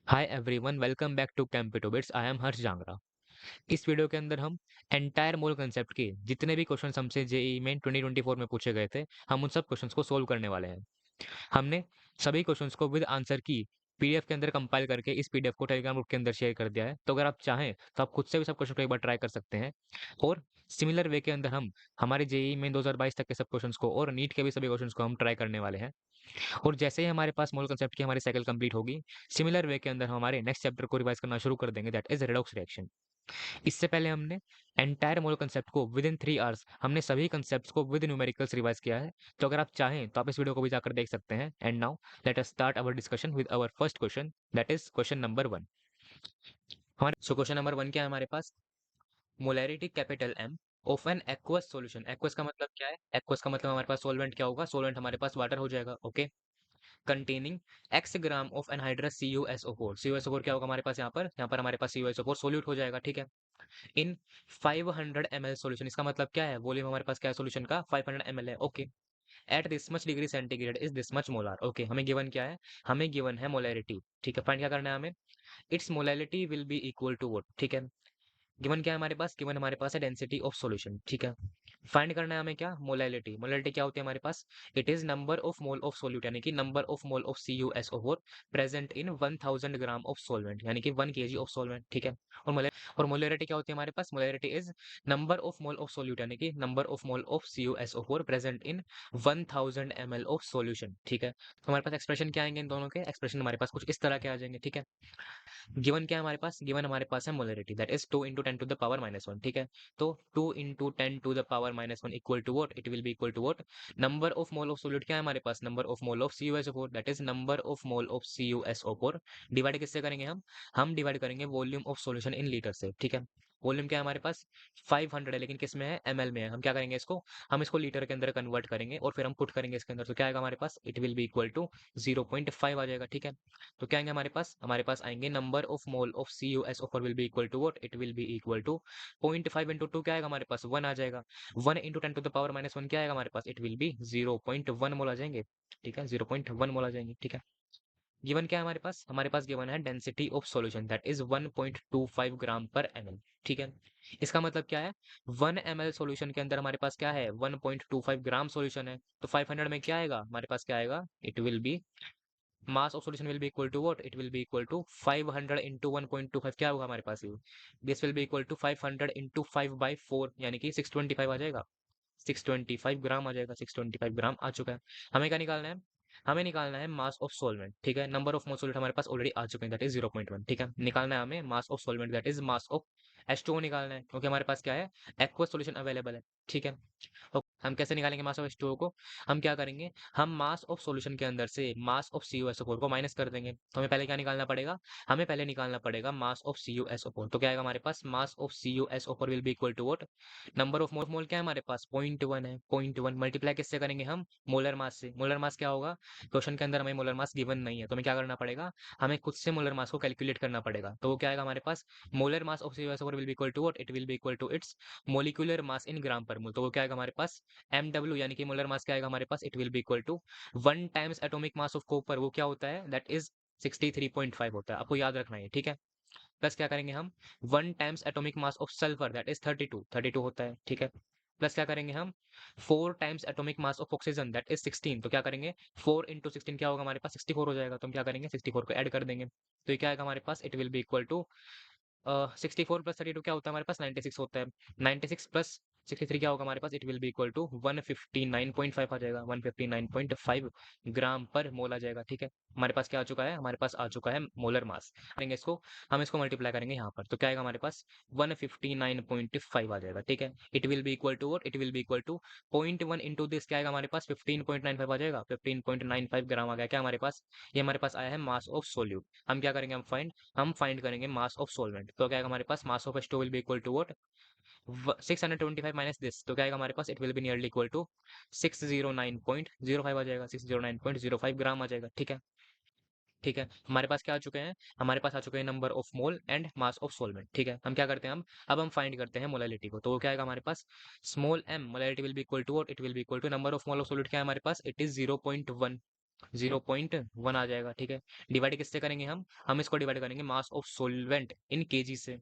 Hi everyone, welcome back to कैंपिटोबिट्स। I am Harsh Jangra. इस video के अंदर हम एंटायर मोल कंसेप्ट के जितने भी क्वेश्चंस हमसे जेईई मेन 2024 में पूछे गए थे, हम उन सब क्वेश्चंस को सोल्व करने वाले हैं। हमने सभी क्वेश्चंस को विद आंसर की पीडीएफ के अंदर कंपाइल करके इस पीडीएफ को टेलीग्राम ग्रुप के अंदर शेयर कर दिया है। तो अगर आप चाहें तो आप खुद से भी सब क्वेश्चन को एक बार ट्राई कर सकते हैं। और सिमिलर वे के अंदर हम हमारे जेईई मेन 2022 तक के सब क्वेश्चंस को और नीट के भी सभी क्वेश्चंस को हम ट्राई करने वाले हैं। और जैसे ही हमारे पास मोल कंसेप्ट की हमारी साइकिल कंप्लीट होगी, सिमिलर वे के अंदर हम हमारे नेक्स्ट चैप्टर को रिवाइज करना शुरू कर देंगे, दैट इज रेडॉक्स रिएक्शन। इससे पहले हमने एंटायर मोल कंसेप्ट को विद इन 3 आवर्स हमने सभी कंसेप्ट्स को विद न्यूमेरिकल्स रिवाइज किया है। तो अगर आप चाहें तो आप इस वीडियो को भी जाकर देख सकते हैं। And now let us start our discussion with our first question, that is question number 1। हमारे क्वेश्चन नंबर 1 क्या है हमारे पास? Molarity capital M of an aqueous solution. Aqueous का मतलब क्या है? एक्वस का मतलब हमारे पास सॉल्वेंट क्या होगा? सॉल्वेंट हमारे पास वाटर हो जाएगा। Okay, containing x gram of anhydrous CuSO4। CuSO4 क्या होगा हमारे पास? यहाँ पर हमारे पास CuSO4 सोल्यूट हो जाएगा। ठीक है, इन 500 ml सॉल्यूशन। इसका मतलब क्या है? वॉल्यूम हमारे पास क्या है सॉल्यूशन का? 500 ml है। Okay, at this much degree centigrade is this much molar. Okay, हमें गिवन क्या है? हमें गिवन है मोलैरिटी। ठीक है, फाइंड क्या करना है हमें? It's molarity will be equal to what? ठीक है, गिवन क्या है हमारे पास? गिवन हमारे पास है डेंसिटी ऑफ सॉल्यूशन। ठीक है, फाइंड करना है हमें क्या? मोलैलिटी। मोलैलिटी क्या होती है हमारे पास? It is number of mole of solute, यानी कि number of mole of CuSO4 present in 1000 gram of solvent, यानी कि 1 kg ऑफ सॉल्वेंट। ठीक है, और मोलैरिटी क्या होती है हमारे पास? Molarity is number of mole of solute, यानी कि number of mole of CuSO4 present in 1000 ml of solution. ठीक है, तो हमारे पास एक्सप्रेशन क्या आएंगे? इन दोनों के एक्सप्रेशन हमारे पास कुछ इस तरह के आ जाएंगे। ठीक है, गिवन क्या है हमारे पास? गिवन हमारे पास है molarity, that is 2 into 10 to the power -1। ठीक है, तो 2 into 10 to the power -1 equal to what? It will be equal to what? Number of mole of solute क्या है हमारे पास? Number of mole of CuSO4, that is number of mole of CuSO4 divide किससे करेंगे हम divide करेंगे volume of solution in litre से। ठीक है, वॉल्यूम क्या है हमारे पास? 500 है, लेकिन किस में है? ml में है। हम क्या करेंगे इसको? हम इसको लीटर के अंदर कन्वर्ट करेंगे और फिर हम पुट करेंगे इसके अंदर। तो क्या आएगा हमारे पास? It will be equal to 0.5 आ जाएगा। ठीक है, तो क्या आएंगे हमारे पास? हमारे पास आएंगे number of mole of CuSO4 will be equal to what? It will be equal to 0.5 into 2 क्या आएगा हमारे पास? 1 आ जाएगा। 1 इंटू 10 टू द पावर -1 क्या आएगा हमारे पास? इट विल बी 0.1 मोल आ जाएंगे। ठीक है, 0.1 मोल आ जाएंगे। ठीक है, गिवन क्या है हमारे पास? हमारे पास गिवन है density of solution, that is 1.25 gram per ml। ठीक है, इसका मतलब क्या है? 1 ml सॉल्यूशन के अंदर हमारे पास क्या है? 1.25 ग्राम सॉल्यूशन है, तो 500 में क्या आएगा हमारे पास? क्या आएगा? It will be mass of solution will be equal to what? It will be equal to 500 into 1.25। क्या होगा हमारे पास? ये this will be equal to 500 into 5/4, यानी कि 625 आ जाएगा। 625 ग्राम आ जाएगा। 625 ग्राम आ चुका है। हमें क्या निकालना है? हमें निकालना है मास ऑफ सॉल्वेंट। ठीक है, नंबर ऑफ मोल सॉल्वेंट हमारे पास ऑलरेडी आ चुके हैं, दैट इज 0.1। ठीक है, निकालना है हमें mass of solvent, that is mass of H2O निकालना है, क्योंकि हमारे पास क्या है? एक्वस सॉल्यूशन अवेलेबल है। ठीक है, तो हम कैसे निकालेंगे मास ऑफ H2O को? हम क्या करेंगे? हम मास ऑफ सॉल्यूशन के अंदर से मास ऑफ CuSO4 को माइनस कर देंगे। तो हमें पहले क्या निकालना पड़ेगा? हमें पहले निकालना पड़ेगा मास ऑफ CuSO4। तो क्या आएगा हमारे पास? Mass of CuSO4 will be equal to what? Number of mole क्या है हमारे पास? 0.1 है। 0.1 मल्टीप्लाई किससे करेंगे हम? मोलर मास से। मोलर मास क्या होगा? क्वेश्चन के अंदर हमें मोलर मास गिवन नहीं है, तो हमें क्या करना पड़ेगा? हमें खुद से मोलर मास को कैलकुलेट करना पड़ेगा। तो वो क्या आएगा हमारे पास? Molar mass of CuSO4 will be equal to what? It will be equal to its molecular mass in gram per mole. तो वो क्या आएगा हमारे पास? MW, यानी कि मोलर मास क्या आएगा हमारे पास? It will be equal to 1 times atomic mass of copper. वो क्या होता है? दैट इज 63.5 होता है, आपको याद रखना है। ठीक है, प्लस क्या करेंगे हम? 1 times atomic mass of sulphur, that is 32 होता है। ठीक है, प्लस क्या करेंगे हम? 4 times atomic mass of oxygen, that is 16। तो क्या करेंगे? 4 इंटू 16 क्या होगा हमारे पास? 64 हो जाएगा। तो हम क्या करेंगे? 64 को ऐड कर देंगे। तो ये क्या आएगा हमारे पास? It will be equal to 64 plus 32 क्या होता है हमारे पास? 96 होता है। 96 प्लस 63 क्या होगा हमारे पास? It will be equal to 159.5 आ जाएगा। 159.5 ग्राम पर मोल आ जाएगा। ठीक है, हमारे पास क्या आ चुका है? हमारे पास आ चुका है मोलर मास। करेंगे इसको, हम इसको मल्टीप्लाई करेंगे यहाँ पर, तो क्या आएगा हमारे पास? 159.5 आ जाएगा। ठीक है, it will be equal to what? It will be equal to 0.1 into this क्या आएगा हमारे पास? 15.95 आ जाएगा। 15.95 ग्राम आ गया क्या हमारे पास? ये हमारे पास आया है मास ऑफ सोल्यूट। हम क्या करेंगे? हम फाइंड करेंगे मास ऑफ सॉल्वेंट। तो क्या आएगा हमारे पास? Mass of H2 will be equal to what? 625 minus this, तो क्या आएगा हमारे पास? It will be nearly equal to 609.05 आ जाएगा। 609.05 ग्राम आ जाएगा। ठीक है, ठीक है, हमारे पास क्या आ चुके हैं? हमारे पास आ चुके हैं number of mole and mass of solvent. ठीक है, हम क्या करते हैं? अब हम फाइंड करते हैं मोलैलिटी को। तो वो क्या आएगा हमारे पास? Small m molality will be equal to what? It will be equal to number of mole of solute क्या है हमारे पास? It is 0.1। 0.1 आ जाएगा, ठीक है। डिवाइड किससे करेंगे हम इसको डिवाइड करेंगे mass of solvent in KG से।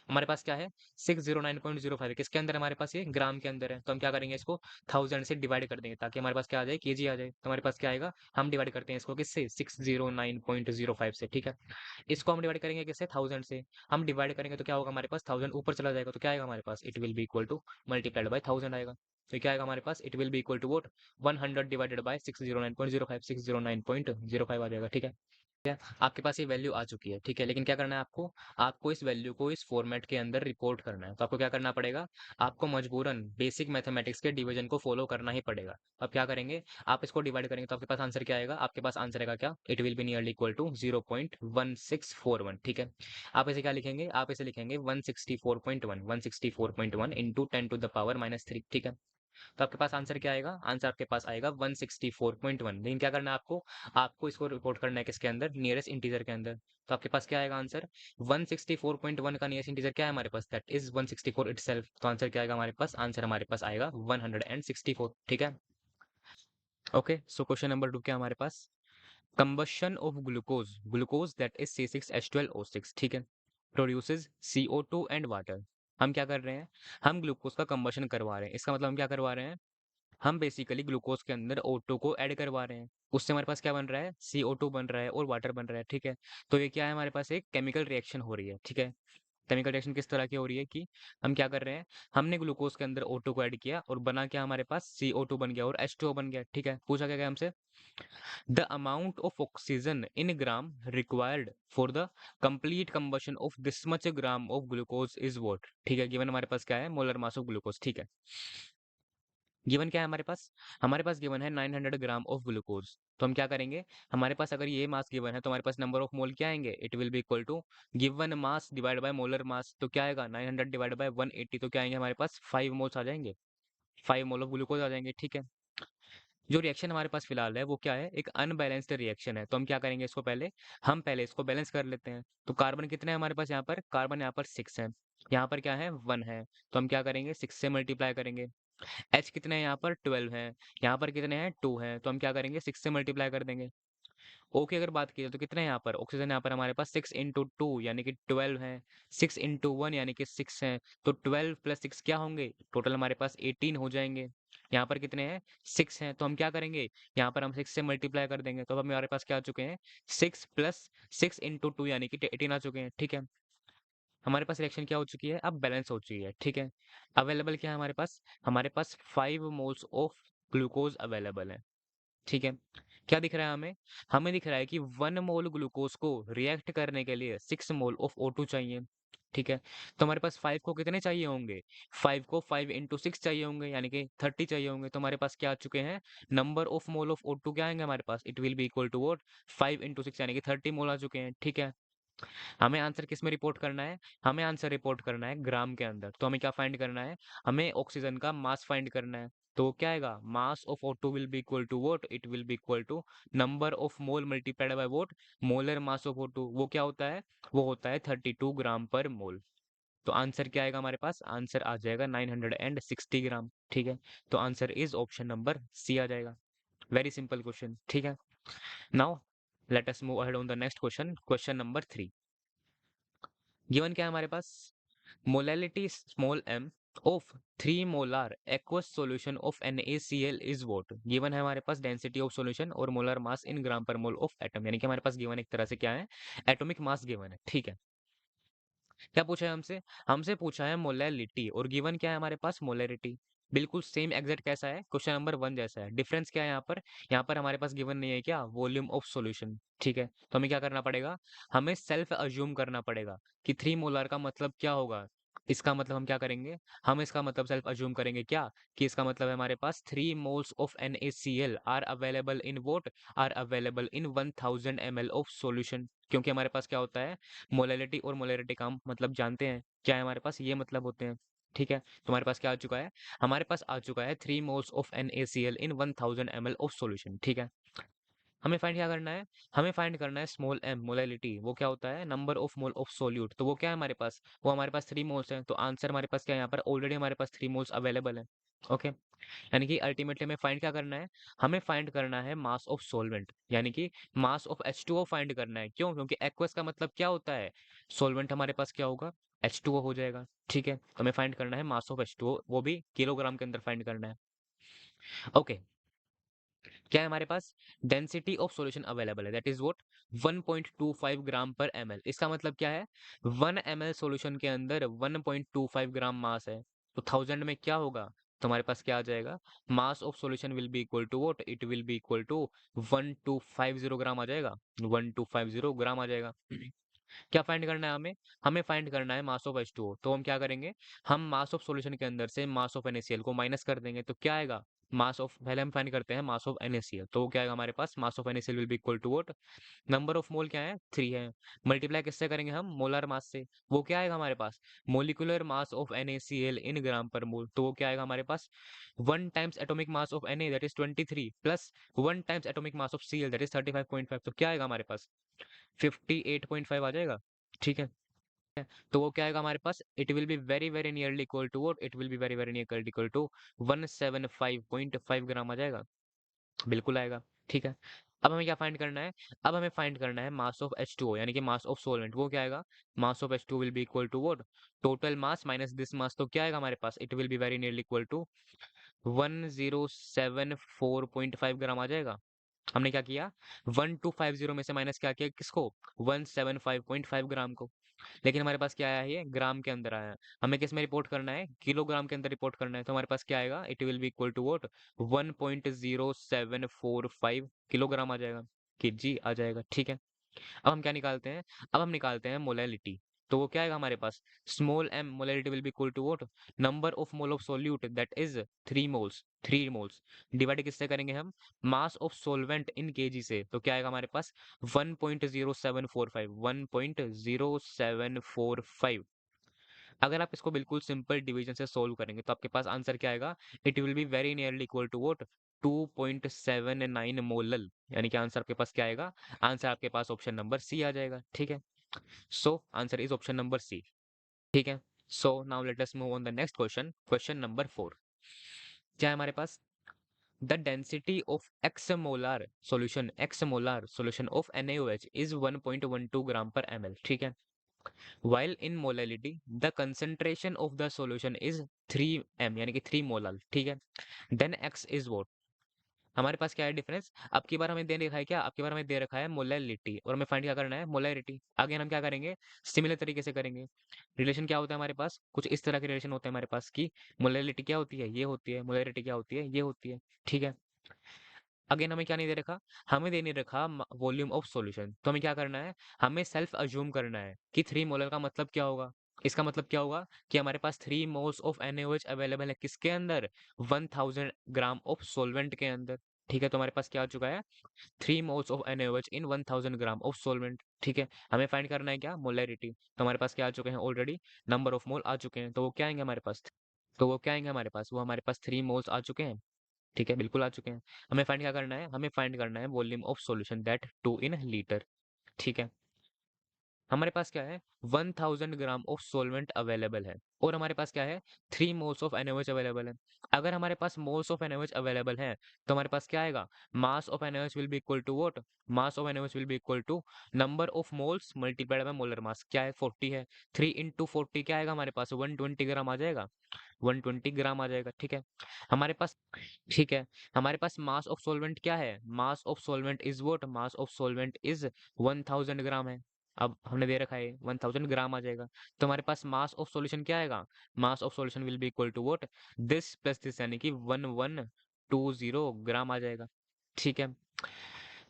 हमारे पास क्या है 609.05, किसके अंदर है हमारे पास, ये ग्राम के अंदर है। तो हम क्या करेंगे, इसको 1000 से डिवाइड कर देंगे ताकि हमारे पास क्या आ जाए, केजी आ जाए। तो हमारे पास क्या आएगा, हम डिवाइड करते हैं इसको किससे, 609.05 से, ठीक है। इसको हम डिवाइड करेंगे किससे, 1000 से। हम डिवाइड करेंगे तो क्या होगा हमारे पास, 1000 ऊपर चला जाएगा तो क्या आएगा हमारे पास, it will be equal to multiplied by 1000 आएगा। तो क्या आएगा हमारे पास, it will be equal to what 100 divided by 609.05, 609.05 आ जाएगा, ठीक है। है, आपके पास ये वैल्यू आ चुकी है, ठीक है। लेकिन क्या करना है आपको, आपको इस वैल्यू को इस फॉर्मेट के अंदर रिपोर्ट करना है। तो आपको क्या करना पड़ेगा, आपको मजबूरन बेसिक मैथमेटिक्स के डिवीजन को फॉलो करना ही पड़ेगा। अब क्या करेंगे, आप इसको डिवाइड करेंगे तो आपके पास आंसर क्या आएगा, आपके पास आंसर आएगा क्या, it will be nearly equal to 0.1641, ठीक है। आप इसे क्या लिखेंगे, आप इसे लिखेंगे 164.1, 164.1 इंटू 10⁻⁻3, ठीक है। तो आपके पास आंसर क्या आएगा, आंसर आपके पास आएगा 164.1। लेकिन क्या करना है आपको, आपको इसको रिपोर्ट करना है किसके अंदर, नियरेस्ट इंटीजर के अंदर। तो आपके पास क्या आएगा आंसर, 164.1 का नियरेस्ट इंटीजर क्या है हमारे पास, दैट इज 164 इटसेल्फ। तो आंसर क्या आएगा हमारे पास, आंसर हमारे पास आएगा 164, ठीक है। ओके, सो क्वेश्चन नंबर 2 क्या हमारे पास, combustion of glucose, glucose that is C6H12O6, ठीक है, प्रोड्यूसेस CO2 एंड वाटर। हम क्या कर रहे हैं, हम ग्लूकोज का कंबशन करवा रहे हैं। इसका मतलब हम क्या करवा रहे हैं, हम बेसिकली ग्लूकोज के अंदर O2 को ऐड करवा रहे हैं। उससे हमारे पास क्या बन रहा है, CO2 बन रहा है और वाटर बन रहा है, ठीक है। तो ये क्या है, हमारे पास एक केमिकल रिएक्शन हो रही है, ठीक है। केमिकल रिएक्शन किस तरह की हो रही है कि हम क्या कर रहे हैं, हमने ग्लूकोज के अंदर O2 को ऐड किया और बना क्या हमारे पास, CO2 बन गया और H2O बन गया, ठीक है। पूछा क्या गया हमसे, the amount of oxygen in gram required for the complete combustion of this much gram of glucose is what, ठीक है। गिवन हमारे पास क्या है, मोलर मास ऑफ ग्लूकोज, ठीक है। गिवन क्या है हमारे पास गिवन है 900 ग्राम ऑफ ग्लूकोज। तो हम क्या करेंगे, हमारे पास अगर ये मास गिवन है तो हमारे पास नंबर ऑफ मोल क्या आएंगे, it will be equal to given mass divide by molar mass. तो क्या आएगा 900 डिवाइड बाय 180, तो क्या आएंगे हमारे पास 5 मोल्स आ जाएंगे, 5 मोल ऑफ ग्लूकोज आ जाएंगे, ठीक है। जो रिएक्शन हमारे पास फिलहाल है वो क्या है, एक अनबैलेंस्ड रिएक्शन है। तो हम क्या करेंगे इसको पहले, हम पहले इसको बैलेंस कर लेते हैं। तो कार्बन कितने हैं हमारे पास यहाँ पर, कार्बन यहाँ पर 6 है, यहाँ पर क्या है 1 है। तो हम क्या करेंगे 6 से मल्टीप्लाई करेंगे। एच कितने हैं यहाँ पर 12 है, यहाँ पर कितने हैं 2 हैं। तो हम क्या करेंगे 6 से मल्टीप्लाई कर देंगे। ओ की अगर बात की जाए तो कितने हैं यहाँ पर, ऑक्सीजन यहाँ पर हमारे पास 6 इंटू 2 यानी कि 12 है, 6 इंटू 1 यानी कि 6 है। तो 12 प्लस 6 क्या होंगे, टोटल हमारे पास 18 हो जाएंगे। यहाँ पर कितने हैं 6 हैं। तो हम क्या करेंगे, यहाँ पर हम 6 से मल्टीप्लाई कर देंगे। तो अब हमारे पास क्या आ चुके हैं, 6 प्लस 6 इंटू 2 यानी कि 18 आ चुके हैं, ठीक है। हमारे पास रिएक्शन क्या हो चुकी है, अब बैलेंस हो चुकी है, ठीक है। अवेलेबल क्या है हमारे पास 5 मोल्स ऑफ ग्लूकोज अवेलेबल है, ठीक है। क्या दिख रहा है हमें, हमें दिख रहा है कि 1 मोल ग्लूकोज को रिएक्ट करने के लिए 6 मोल ऑफ O2 चाहिए, ठीक है। तो हमारे पास 5 को कितने चाहिए होंगे, 5 को 5 इंटू 6 चाहिए होंगे यानी कि 30 चाहिए होंगे। तो हमारे पास क्या आ चुके हैं, number of mole of O2 क्या आएंगे हमारे पास, it will be equal to what 5 into 6 यानी कि 30 मोल आ चुके हैं, ठीक है। हमें आंसर किस में रिपोर्ट करना है, हमें आंसर रिपोर्ट करना है ग्राम के अंदर। तो हमें क्या फाइंड करना है, हमें ऑक्सीजन का मास फाइंड करना है। तो क्या आएगा, mass of O2 will be equal to what, it will be equal to number of mole multiplied by what, molar mass of O2। वो क्या होता है, वो होता है 32 ग्राम पर मोल। तो आंसर क्या आएगा हमारे पास, आंसर आ जाएगा 960 ग्राम, ठीक है। तो answer is option number C आ जाएगा। वेरी सिंपल क्वेश्चन, ठीक है। Now let us move ahead on the next question, question number 3। Given क्या है हमारे पास, molality small m of 3 molar aqueous solution of NaCl is what. Given है हमारे पास डेंसिटी ऑफ सॉल्यूशन और molar mass in gram per mole of atom, यानी कि हमारे पास गिवन एक तरह से क्या है, एटॉमिक मास गिवन है, ठीक है। क्या पूछा है हमसे, हमसे पूछा है मोलैलिटी और गिवन क्या है हमारे पास, मोलैरिटी। बिल्कुल सेम एग्जैक्ट कैसा है, क्वेश्चन नंबर 1 जैसा है। डिफरेंस क्या है यहाँ पर हमारे पास गिवन नहीं है क्या, वॉल्यूम ऑफ सॉल्यूशन, ठीक है। तो हमें क्या करना पड़ेगा, हमें सेल्फ अज्यूम करना पड़ेगा कि 3 मोलर का मतलब क्या होगा। इसका मतलब हम क्या करेंगे, हम इसका मतलब सेल्फ अज्यूम करेंगे क्या, कि इसका मतलब है हमारे पास 3 moles of NaCl are available in what, are available in 1000 ml of solution. क्योंकि हमारे पास क्या होता है, मोलैलिटी और मोलैरिटी का हम मतलब जानते हैं क्या है, हमारे पास ये मतलब होते हैं, ठीक है। तो हमारे पास क्या आ चुका है, हमारे पास आ चुका है 3 moles of NaCl in 1000 ml of solution, ठीक है। हमें फाइंड क्या करना है? हमें फाइंड करना है स्मॉल m मोलैलिटी। वो क्या होता है? Number of mole of solute. तो वो क्या है हमारे पास? वो हमारे पास 3 मोल्स हैं। तो आंसर हमारे पास क्या है यहाँ पर? ऑलरेडी हमारे पास 3 मोल्स अवेलेबल है। ओके, यानी कि अल्टीमेटली हमें फाइंड क्या करना है? हमें फाइंड करना है मास ऑफ सॉल्वेंट, यानी कि मास ऑफ H2O फाइंड करना है। क्यों? क्योंकि एक्वस का मतलब क्या होता है? सॉल्वेंट हमारे पास क्या होगा? H2O हो जाएगा। ठीक है, तो हमें फाइंड करना है मास ऑफ H2O, वो भी किलोग्राम के अंदर फाइंड करना है। ओके, क्या है हमारे पास? डेंसिटी ऑफ सॉल्यूशन अवेलेबल है, that is what? 1.25 gram per ml। इसका मतलब क्या है? 1 ml सॉल्यूशन के अंदर 1.25 ग्राम मास है। तो 1000 में क्या होगा? तो हमारे पास क्या आ जाएगा? Mass of solution will be equal to what? It will be equal to 1250 gram आ जाएगा। 1250 ग्राम आ जाएगा। क्या फाइंड करना है हमें? हमें फाइंड करना है मास ऑफ H2O। तो हम क्या करेंगे? हम मास ऑफ सॉल्यूशन के अंदर से मास ऑफ NaCl को माइनस कर देंगे। तो क्या आएगा? मास ऑफ, पहले हम फाइंड करते हैं मास ऑफ NaCl। तो वो क्या आएगा हमारे पास? Mass of NaCl will be equal to what? Number of mole क्या है? 3 है। मल्टीप्लाई किससे करेंगे हम? मोलर मास से। वो क्या आएगा हमारे पास? Molecular mass of NaCl in gram per mole. तो वो क्या आएगा हमारे पास? 1 times atomic mass of Na that is 23 plus 1 times atomic mass of Cl that is 35.5। तो क्या आएगा हमारे पास? 58.5 आ जाएगा। ठीक है, तो वो क्या आएगा हमारे पास? It will be very very nearly equal to what? It will be very very near equal to 175.5 gram आ जाएगा। बिल्कुल आएगा। ठीक है, अब हमें क्या फाइंड करना है? अब हमें फाइंड करना है मास ऑफ H2O, यानी कि मास ऑफ सॉल्वेंट। वो क्या आएगा? Mass of H2O will be equal to what? Total mass minus this mass. तो क्या आएगा हमारे पास? It will be very nearly equal to 1074.5 gram आ जाएगा। हमने क्या किया? 1250 में से माइनस क्या किया? किसको? 175.5 ग्राम को। लेकिन हमारे पास क्या आया है? ये ग्राम के अंदर आया है। हमें किस में रिपोर्ट करना है? किलोग्राम के अंदर रिपोर्ट करना है। तो हमारे पास क्या आएगा? It will be equal to what? 1.0745 kilogram आ जाएगा। कि जी आ जाएगा। ठीक है, अब हम क्या निकालते हैं? अब हम निकालते हैं मोलैलिटी। तो वो क्या आएगा हमारे पास? Small m molality will be equal to what? Number of mole of solute that is 3 moles. 3 moles divide किससे करेंगे हम? मास ऑफ सोल्वेंट इन केजी से। तो क्या आएगा हमारे पास? 1.0745। 1.0745। अगर आप इसको बिल्कुल सिंपल डिवीजन से सोल्व करेंगे तो आपके पास आंसर क्या आएगा? It will be very nearly equal to what? 2.79 molal. यानी कि आंसर आपके पास क्या आएगा? आंसर आपके पास ऑप्शन नंबर सी आ जाएगा। ठीक है, so answer is option number C. ठीक है, so now let us move on the next question, question number 4। क्या है हमारे पास? The density of X molar solution of NaOH is 1.12 gram per ml। ठीक है, while in molality the concentration of the solution is 3 m यानी कि 3 molal. ठीक है, then x is what? हमारे पास क्या है डिफरेंस? अब की बार हमें दे रखा है क्या? अब की बार हमें दे रखा है मोलैलिटी, और हमें फाइंड क्या करना है? मोलैरिटी। आगे हम क्या करेंगे? सिमिलर तरीके से करेंगे। रिलेशन क्या होता है हमारे पास? कुछ इस तरह के रिलेशन होते हैं हमारे पास कि मोलैलिटी क्या होती है? ये होती है। मोलैरिटी क्या होती है? ये होती है। ठीक है, अगेन हमें क्या नहीं दे रखा? हमें दे नहीं रखा वॉल्यूम ऑफ सॉल्यूशन। तो हमें क्या करना है? हमें सेल्फ अज्यूम करना है कि 3 मोलर का मतलब क्या होगा? इसका मतलब क्या होगा? कि हमारे पास 3 मोल्स ऑफ NaOH अवेलेबल है किसके अंदर? 1000 ग्राम ऑफ सॉल्वेंट के अंदर। ठीक है, तो हमारे पास क्या आ चुका है? 3 moles of NaOH in 1000 gram of solvent. ठीक है, हमें फाइंड करना है क्या? मोलैरिटी। तो हमारे पास क्या आ चुके हैं? ऑलरेडी नंबर ऑफ मोल आ चुके हैं। तो वो क्या आएंगे हमारे पास? तो वो क्या आएंगे हमारे पास? वो हमारे पास 3 मोल्स आ चुके हैं। ठीक है, बिल्कुल आ चुके हैं। हमें फाइंड क्या करना है? हमें फाइंड करना है volume of solution that 2 in litre. ठीक है, हमारे पास क्या है? 1000 ग्राम ऑफ सॉल्वेंट अवेलेबल है, और हमारे पास क्या है? 3 मोल्स ऑफ NaOH अवेलेबल है। अगर हमारे पास मोल्स ऑफ NaOH अवेलेबल है तो हमारे पास क्या आएगा? Mass of NaOH will be equal to what? Mass of NaOH will be equal to number of moles multiplied by molar mass. क्या है? 40 है। 3 इंटू 40 क्या आएगा हमारे पास? 120 ग्राम आ जाएगा। 120 ग्राम आ जाएगा। ठीक है, हमारे पास, ठीक है, हमारे पास मास ऑफ सॉल्वेंट क्या है? Mass of solvent is what? Mass of solvent is 1000 ग्राम है। अब हमने दे रखा है 1000 ग्राम आ जाएगा। तो हमारे पास मास ऑफ सॉल्यूशन क्या आएगा? Mass of solution will be equal to what? This plus this, यानी कि 1120 ग्राम आ जाएगा। ठीक है,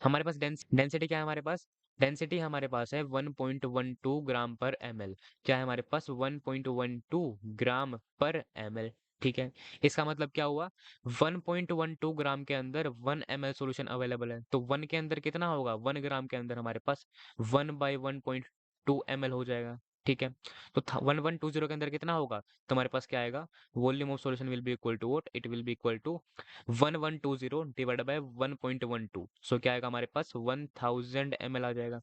हमारे पास डेंसिटी क्या है? हमारे पास डेंसिटी हमारे पास है 1.12 ग्राम पर ml। क्या है हमारे पास? 1.12 ग्राम पर ml। ठीक है, इसका मतलब क्या हुआ? 1.12 ग्राम के अंदर 1 ml सॉल्यूशन अवेलेबल है। तो 1 के अंदर कितना होगा? 1 ग्राम के अंदर हमारे पास 1 बाई 1.2 ml हो जाएगा। ठीक है। तो 1120 के अंदर कितना होगा, तो हमारे पास क्या आएगा, volume of solution will be equal to what, it will be equal to 1120 divided by 1.12। So क्या आएगा हमारे पास 1000 ml आ जाएगा,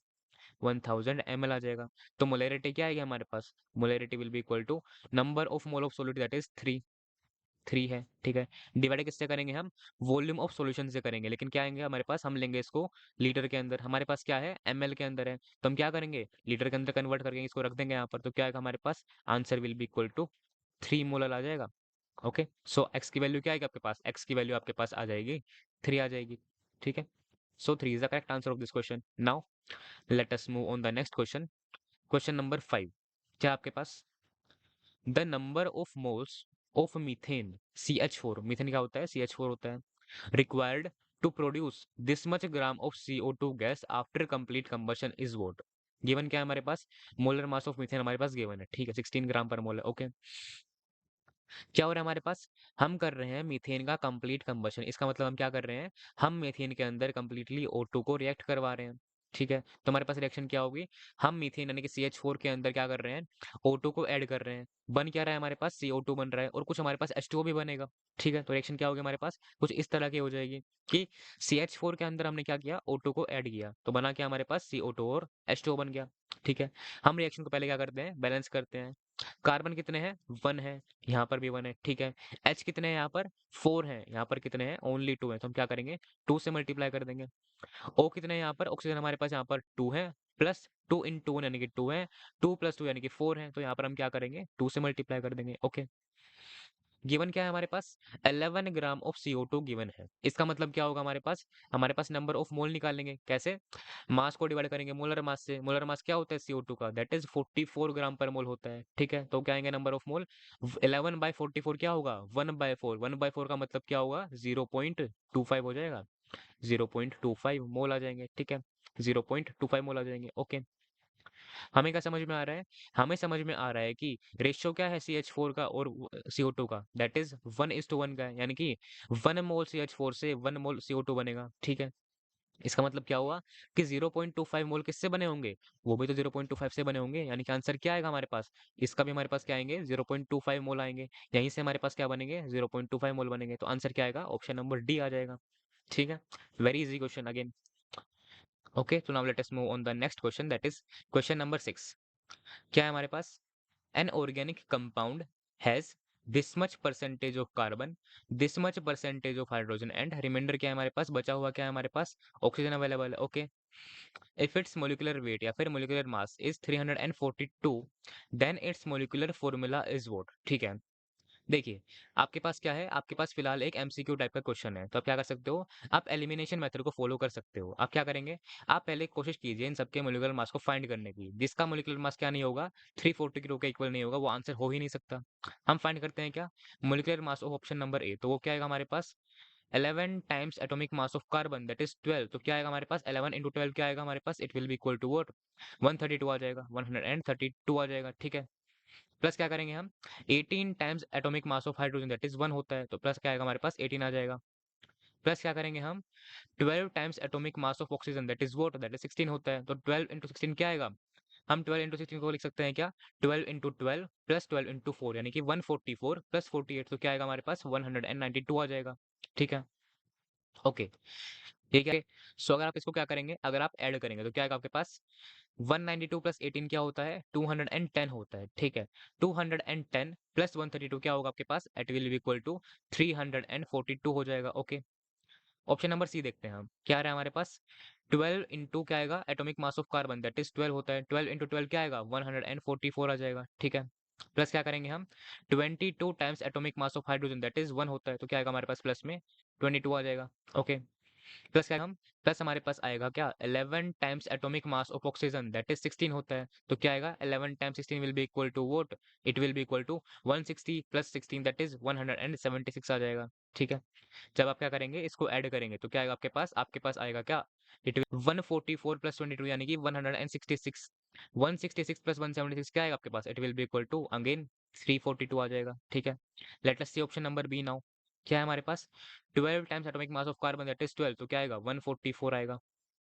1000 ml आ जाएगा। तो मोलैरिटी क्या आएगी हमारे पास, molarity will be equal to number of mole of solute that is 3 है, ठीक है। डिवाइड किससे करेंगे हम, वॉल्यूम ऑफ सॉल्यूशन से करेंगे, लेकिन क्या आएंगे हमारे पास, हम लेंगे इसको लीटर के अंदर, हमारे पास क्या है एमएल के अंदर है, तो हम क्या करेंगे लीटर के अंदर कन्वर्ट करके इसको रख देंगे यहाँ पर, तो क्या आएगा हमारे पास, answer will be equal to 3 molar आ जाएगा। ओके, सो एक्स की वैल्यू क्या आएगी आपके पास, एक्स की वैल्यू आपके पास आ जाएगी 3 आ जाएगी, ठीक है। So 3 is the correct answer of this question. Now let us move on the next question. Question number 5, क्या आपके पास, the number of moles of methane CH4, methane क्या होता है, CH4 होता है, required to produce this much gram of CO2 gas after complete combustion is what। Given क्या है हमारे पास, मोलर मास ऑफ मीथेन हमारे पास गिवन है, ठीक है, 16 ग्राम पर मोल है। ओके, क्या हो रहा है हमारे पास, हम कर रहे हैं मीथेन का कंप्लीट कंबशन, इसका मतलब हम क्या कर रहे हैं, हम मीथेन के अंदर कंप्लीटली O2 को रिएक्ट करवा रहे हैं, ठीक है। तो हमारे पास रिएक्शन क्या होगी, हम मीथेन यानी कि CH4 के अंदर क्या कर रहे हैं, O2 को ऐड कर रहे हैं, बन क्या रहा है हमारे पास, CO2 बन रहा है, और कुछ हमारे पास H2O भी बनेगा, ठीक है। तो रिएक्शन क्या होगी हमारे पास, कुछ इस तरह की हो जाएगी कि CH4 के अंदर हमने क्या किया, O2 को ऐड किया, तो बना क्या हमारे पास CO2 और H2O बन गया, ठीक है। हम रिएक्शन को पहले क्या करते हैं, बैलेंस करते हैं। कार्बन कितने हैं, 1 है, यहाँ पर भी 1 है, ठीक है। एच कितने हैं यहाँ पर, 4 है, यहाँ पर कितने हैं, ओनली 2 है, तो हम क्या करेंगे 2 से मल्टीप्लाई कर देंगे। ओ कितने हैं यहाँ पर, ऑक्सीजन हमारे पास यहाँ पर 2 है, प्लस 2 इन 2 यानी कि 2 है, 2 प्लस 2 यानी कि 4 है, तो यहाँ पर हम क्या करेंगे 2 से मल्टीप्लाई कर देंगे। ओके, गिवन क्या है हमारे पास, 11 ग्राम ऑफ CO2 गिवन है, इसका मतलब क्या होगा हमारे पास नंबर ऑफ मोल निकालेंगे, कैसे, मास को डिवाइड करेंगे मोलर मास से, मोलर मास क्या होता है CO2 का, दैट इज 44 ग्राम पर मोल होता है, ठीक है। तो क्या आएंगे नंबर ऑफ मोल, 11/44 क्या होगा, 1/4, 1/4 का मतलब क्या होगा, 0.25 हो जाएगा, 0.25 मोल आ जाएंगे, ठीक है, 0.25 मोल आ जाएंगे। ओके, हमें क्या समझ में आ रहा है, हमें समझ में आ रहा है कि रेशियो क्या है CH4 का और CO2 का, दैट इज 1:1 का है, यानी कि 1 मोल CH4 से 1 मोल CO2 बनेगा, ठीक है। इसका मतलब क्या हुआ कि 0.25 मोल किससे बने होंगे, वो भी तो 0.25 से बने होंगे, यानी कि आंसर क्या आएगा हमारे पास, इसका भी हमारे पास क्या आएंगे 0.25 मोल आएंगे, यहीं से हमारे पास क्या बनेंगे 0.25 मोल बनेंगे, तो आंसर क्या आएगा, ऑप्शन नंबर डी आ जाएगा, ठीक है। Very easy question again. Okay, so now let us move on the next question, that is question number 6। क्या है हमारे पास, an organic compound has this much percentage of carbon, this much percentage of hydrogen and remainder क्या है हमारे पास, बचा हुआ क्या है हमारे पास, ऑक्सीजन अवेलेबल है। Okay, if its molecular weight या फिर molecular mass is 342 then its molecular formula is what। ठीक है, देखिए आपके पास क्या है, आपके पास फिलहाल एक एमसीक्यू टाइप का क्वेश्चन है, तो आप क्या कर सकते हो, आप एलिमिनेशन मेथड को फॉलो कर सकते हो। आप क्या करेंगे, आप पहले कोशिश कीजिए इन सबके मोलिकुलर मास को फाइंड करने की, जिसका मोलिकुलर मास क्या नहीं होगा, 340 किलो के इक्वल नहीं होगा, वो आंसर हो ही नहीं सकता। हम फाइंड करते हैं क्या, molecular mass of option number ए, तो वो क्या आएगा हमारे पास 11 times atomic mass of carbon that is 12, तो क्या आएगा हमारे पास 11 इंटू 12 क्या आएगा हमारे पास, it will be equal to what, 132 आ जाएगा, 132 आ जाएगा, ठीक है। प्लस क्या करेंगे हम, 18 times atomic mass of hydrogen that is 1 होता है, तो प्लस क्या आएगा हमारे पास 18 आ जाएगा। प्लस क्या करेंगे हम, 12 times atomic mass of oxygen that is what, that is 16 होता है, तो 12 इंटू 16 क्या आएगा, हम 12 इंटू 16 को लिख सकते हैं क्या, 12 इंटू 12 प्लस 12 इंटू 4 यानी कि 144 प्लस 48, तो क्या आएगा हमारे पास 192 आ जाएगा, ठीक है। ओके, ठीक है। सो अगर आप इसको क्या करेंगे, अगर आप ऐड करेंगे तो क्या आएगा आपके पास, 192 प्लस 18 क्या होता है, 210 होता है, ठीक है। 210 प्लस 132 क्या होगा आपके पास, it will be equal to 342 हो जाएगा। ओके, ऑप्शन नंबर सी देखते हैं हम, क्या आ रहा है हमारे पास, 12 इंटू क्या आएगा, atomic mass of carbon that is 12 होता है, 12 इंटू 12 क्या आएगा 144 आ जाएगा, ठीक है। प्लस क्या करेंगे हम, 22 times atomic mass of hydrogen that is 1 होता है, तो क्या आएगा हमारे पास प्लस में 22 आ जाएगा। ओके, प्लस क्या हम, प्लस हमारे पास आएगा क्या 11 times atomic mass of oxygen that is 16 होता है, तो क्या आएगा 11 times 16 will be equal to what, it will be equal to 160 plus 16 that is 176 आ जाएगा, ठीक है। जब आप क्या करेंगे इसको ऐड करेंगे तो क्या आएगा आपके पास आएगा क्या, इट 144 प्लस 22 यानी कि 166, 166 प्लस 176 क्या आएगा आपके पास, it will be equal to again 342 आ जाएगा, ठीक है। Let us see option number B now, क्या है हमारे पास 12 times atomic mass of carbon that is 12, तो क्या आएगा 144 आएगा,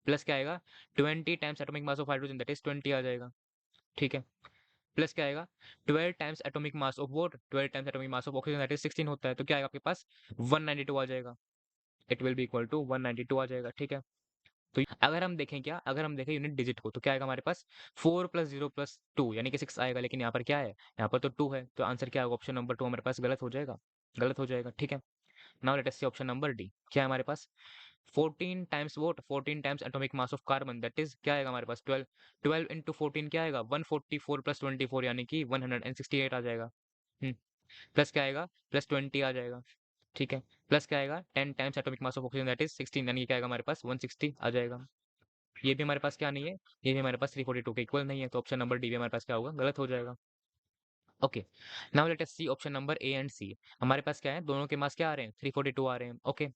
प्लस क्या आएगा 20 times atomic mass of hydrogen that is 20 आ जाएगा, ठीक है। प्लस क्या आएगा 12 times atomic mass of what 12 times atomic mass of oxygen that is 16 होता है, तो क्या आएगा आपके पास 192 आ जाएगा। It will be equal to 192 आ जाएगा, ठीक है। तो अगर हम देखें क्या, अगर हम देखें यूनिट डिजिट को, तो क्या आएगा हमारे पास 4 प्लस 0 प्लस 2 यानी कि 6 आएगा, लेकिन यहाँ पर क्या है, यहाँ पर तो 2 है, तो आंसर क्या होगा, ऑप्शन नंबर 2 हमारे पास गलत हो जाएगा, गलत हो जाएगा, ठीक है। Now let us see option number D, क्या है हमारे पास 14 times what 14 times atomic mass of carbon that is क्या आएगा हमारे पास 12 12 इंटू 14 क्या आएगा 144 प्लस 24 यानी कि 168 आ जाएगा। प्लस क्या आएगा प्लस 20 आ जाएगा, ठीक है। प्लस क्या आएगा 10 times atomic mass of oxygen that is 16 यानी कि क्या आएगा हमारे पास 160 आ जाएगा। ये भी हमारे पास क्या नहीं है, ये भी हमारे पास 342 के इक्वल नहीं है, तो ऑप्शन नंबर डी भी हमारे पास क्या होगा, गलत हो जाएगा। Okay, now let us see option number A and C. हमारे पास क्या है, दोनों के मास क्या आ रहे हैं 342 आ रहे हैं, ओके।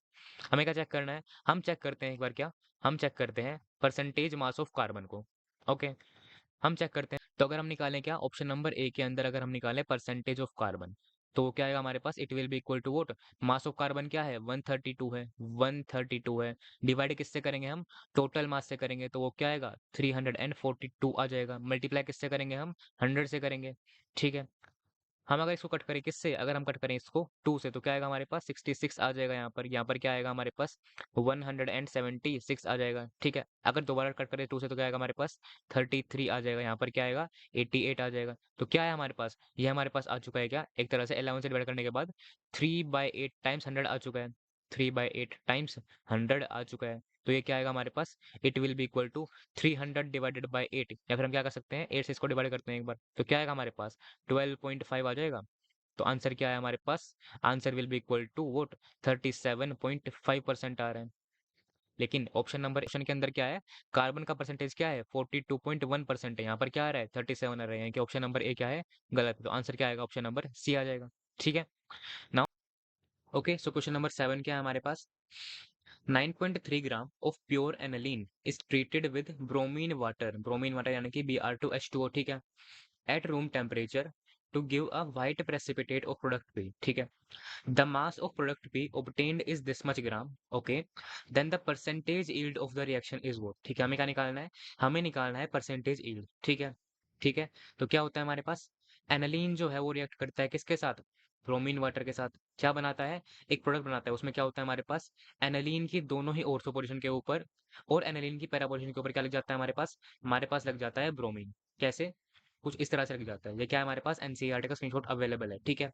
हमें क्या चेक करना है, हम चेक करते हैं एक बार क्या, हम चेक करते हैं परसेंटेज मास ऑफ कार्बन को, ओके। हम चेक करते हैं, तो अगर हम निकालें क्या ऑप्शन नंबर ए के अंदर अगर हम निकालें परसेंटेज ऑफ कार्बन, तो क्या आएगा हमारे पास, it will be equal to what, mass of carbon क्या है 132 है, 132 है, डिवाइड किससे करेंगे हम, टोटल मास से करेंगे, तो वो क्या आएगा 342 आ जाएगा, मल्टीप्लाई किससे करेंगे हम 100 से करेंगे, ठीक है। हम अगर इसको कट करें किससे, अगर हम कट करें इसको 2 से, तो क्या आएगा हमारे पास 66 आ जाएगा, यहाँ पर क्या आएगा हमारे पास 176 आ जाएगा, ठीक है। अगर दोबारा कट करें 2 से, तो क्या आएगा हमारे पास 33 आ जाएगा, यहाँ पर क्या आएगा 88 आ जाएगा। तो क्या है हमारे पास, ये हमारे पास आ चुका है क्या, एक तरह से 11 से डिवाइड करने के बाद 3/8 टाइम्स 100 आ चुका है, 3/8 टाइम्स 100 आ चुका है। तो ये क्या आएगा हमारे पास, it will be equal to 300 divided by 8, या फिर हम क्या कर सकते हैं 8 से इसको डिवाइड करते हैं एक बार, तो क्या आएगा हमारे पास 12.5 आ जाएगा। तो आंसर क्या है हमारे पास, answer will be equal to what 37.5% आ रहा है। लेकिन ऑप्शन नंबर ऑप्शन के अंदर क्या है, कार्बन का परसेंटेज क्या है 42.1% है, यहाँ पर क्या आ रहा है 37 आ रहा है, कि ऑप्शन नंबर ए क्या है गलत है, तो आंसर क्या आएगा ऑप्शन नंबर सी आ जाएगा, ठीक है। Now okay, so question number 7 क्या है हमारे पास, 9.3 gram of pure aniline is treated with bromine water यानी कि Br2H2O, ठीक है, at room temperature to give a white precipitate of product B, ठीक है। The mass of product B obtained is this much gram, okay. Then the percentage yield of the reaction is what, ठीक है। हमें क्या निकालना है, हमें निकालना है परसेंटेज यील्ड, ठीक है, ठीक है। तो क्या होता है हमारे पास, एनालीन जो है वो रिएक्ट करता है किसके साथ, ब्रोमीन वाटर के साथ, क्या बनाता है, एक प्रोडक्ट बनाता है, उसमें क्या होता है हमारे पास, एनालीन की दोनों ही ऑर्थो पोजीशन के ऊपर और एनालीन की पैरा पोजीशन के ऊपर क्या लग जाता है हमारे पास लग जाता है ब्रोमीन, कैसे, कुछ इस तरह से लग जाता है। ये क्या है हमारे पास एनसीईआरटी का स्क्रीनशॉट अवेलेबल है, ठीक है।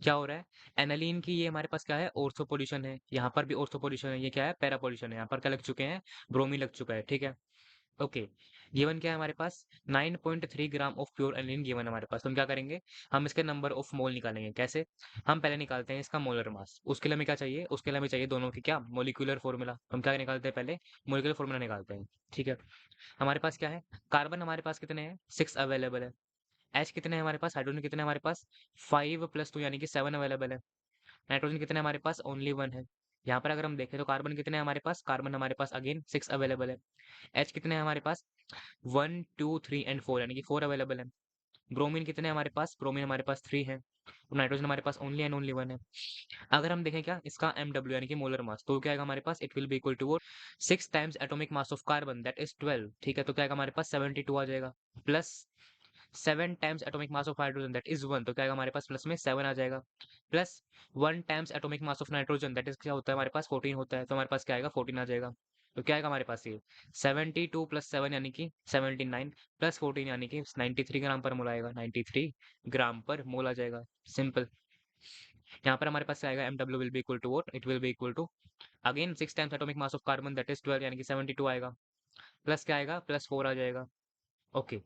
क्या हो रहा है, एनालीन की ये हमारे पास क्या है ऑर्थो पोजीशन है, यहाँ पर भी ऑर्थो पोजीशन है, ये क्या है पैरा पोजीशन है, यहाँ पर क्या लग चुके हैं ब्रोमीन लग चुका है, ठीक है। ओके, गिवन क्या है हमारे पास 9.3 gram of pure aniline given हमारे पास, तो हम क्या करेंगे, हम इसके नंबर ऑफ मोल निकालेंगे, कैसे, हम पहले निकालते हैं इसका मोलर मास, उसके लिए हमें क्या चाहिए, उसके लिए हमें चाहिए दोनों की क्या मोलिकुलर फॉर्मूला, हम क्या निकालते हैं पहले मोलिकुलर फॉर्मूला निकालते हैं, ठीक है। हमारे पास क्या है, कार्बन हमारे पास कितने हैं 6 अवेलेबल है, एच कितने हैं हमारे पास, हाइड्रोजन कितने हैं हमारे पास 5 प्लस 2 यानी कि 7 अवेलेबल है, नाइट्रोजन कितने हैं हमारे पास ओनली 1 है। यहाँ पर अगर हम देखें तो कार्बन कितने हैं हमारे पास, कार्बन हमारे पास अगेन 6 अवेलेबल है, एच कितने हैं हमारे पास 1 2 3 एंड 4 यानी कि 4 अवेलेबल है। ब्रोमीन कितने हैं हमारे पास, ब्रोमीन हमारे पास 3 है, और नाइट्रोजन हमारे पास ओनली एंड ओनली 1 है। अगर हम देखें क्या इसका MW यानी कि मोलर मास, तो क्या आएगा हमारे पास, it will be equal to 6 times atomic mass of carbon that is 12, ठीक है। तो क्या आएगा हमारे पास 72 आ जाएगा, plus 7 times atomic mass of hydrogen that is 1, तो क्या आएगा हमारे पास प्लस में 7 आ जाएगा, plus 1 times atomic mass of nitrogen that is क्या होता है हमारे पास 14 होता है, तो हमारे पास क्या आएगा 14 आ जाएगा। तो क्या आएगा हमारे पास ये 72 प्लस 7 यानी कि 79 प्लस 14 यानी कि 93 ग्राम पर मोल आएगा, 93 ग्राम पर मोल आ जाएगा, सिंपल। यहाँ पर हमारे पास क्या आएगा MW will be equal to what, it will be equal to again 6 times atomic mass of carbon that is 12 यानी कि 72 आएगा, प्लस क्या आएगा प्लस 4 आ जाएगा, ओके।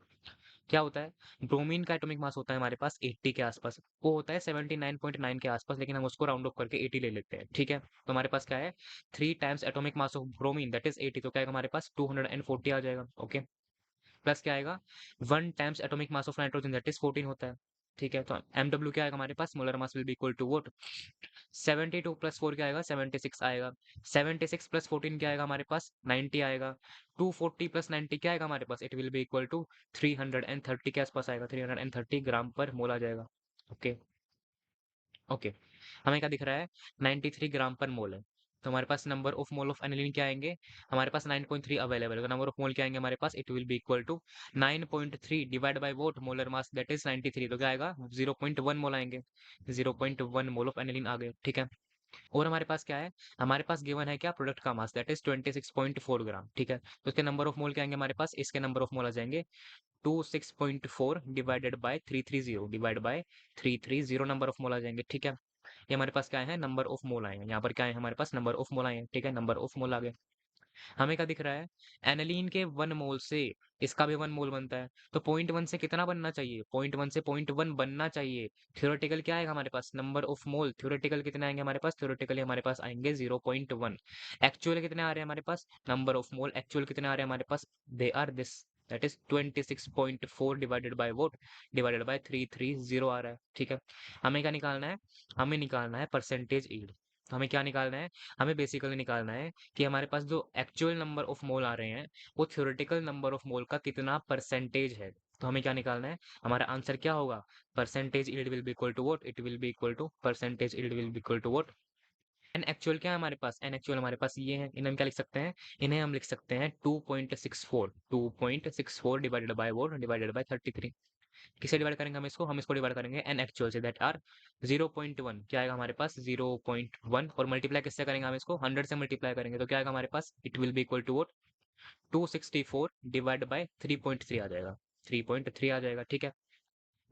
क्या होता है, ब्रोमीन का एटॉमिक मास होता है हमारे पास 80 के आसपास, वो होता है 79.9 के आसपास, लेकिन हम उसको राउंड ऑफ करके 80 ले लेते हैं, ठीक है। तो हमारे पास क्या है 3 times atomic mass of bromine that is 80, तो क्या आएगा हमारे पास 240 आ जाएगा, ओके। प्लस क्या आएगा 1 times atomic mass of nitrogen that is 14 होता है, ठीक है। तो MW क्या आएगा हमारे पास, molar mass will be equal to what 72 plus 4 क्या आएगा 76 आएगा, 76 प्लस 14 क्या आएगा हमारे पास 90 आएगा, 240 प्लस 90 क्या आएगा हमारे पास, it will be equal to 330 के आसपास आएगा, 330 ग्राम पर मोल आ जाएगा, ओके। ओके, हमें क्या दिख रहा है 93 ग्राम पर मोल है, तो हमारे पास number of mole of aniline क्या आएंगे, हमारे पास 9.3 अवेलेबल है, तो नंबर ऑफ मोल क्या आएंगे हमारे पास, it will be equal to 9.3 divide by what molar mass that is 93, तो क्या आएगा 0.1 मोल आएंगे, 0.1 मोल ऑफ एनिलीन आ गए, ठीक है। और हमारे पास क्या है, हमारे पास गिवन है क्या, प्रोडक्ट का मास दैट इज 26.4 ग्राम, ठीक है। तो इसके नंबर ऑफ मोल क्या आएंगे हमारे पास, इसके नंबर ऑफ मोल आ जाएंगे 26.4 divided by 330 divide by 330 number of mole आ जाएंगे, ठीक है। ये हमारे पास क्या है, नंबर ऑफ मोल आए हैं, यहाँ पर क्या है हमारे पास नंबर ऑफ मोल आए हैं, ठीक है, नंबर ऑफ मोल आ गए। हमें क्या दिख रहा है, एनालीन के 1 मोल से इसका भी 1 मोल बनता है, तो 0.1 से कितना बनना चाहिए, 0.1 से 0.1 बनना चाहिए। थ्योरेटिकल क्या आएगा हमारे पास, नंबर ऑफ मोल, थ्योरेटिकल कितने आएंगे हमारे पास, थ्योरेटिकली हमारे पास आएंगे 0.1। एक्चुअल कितने आ रहे हैं हमारे पास, नंबर ऑफ मोल एक्चुअल कितने आ रहे हैं हमारे पास, they are this, that is 26.4 divided by what, divided by 330 आ रहा है, ठीक है। हमें क्या निकालना है, हमें निकालना है परसेंटेज ईल्ड। हमें क्या निकालना है, हमें बेसिकली निकालना है कि हमारे पास जो एक्चुअल नंबर ऑफ मोल आ रहे हैं वो थ्योरेटिकल नंबर ऑफ मोल का कितना परसेंटेज है। तो हमें क्या निकालना है, हमारा आंसर क्या होगा, percentage yield will be equal to what, it will be equal to percentage yield will be equal to what, an actual क्या है हमारे पास, एन एक्चुअल हमारे पास ये है, इन्हें हम क्या लिख सकते हैं, इन्हें हम लिख सकते हैं 2.64 divided by what, divided by 33। किसे डिवाइड करेंगे हम इसको डिवाइड करेंगे एन एक्चुअल से, दैट आर 0.1, क्या आएगा हमारे पास 0.1, और मल्टीप्लाई किससे करेंगे हम इसको, 100 से मल्टीप्लाई करेंगे, तो क्या आएगा हमारे पास, it will be equal to what, 264 divide by 3.3 आ जाएगा, 3.3 आ जाएगा, ठीक है।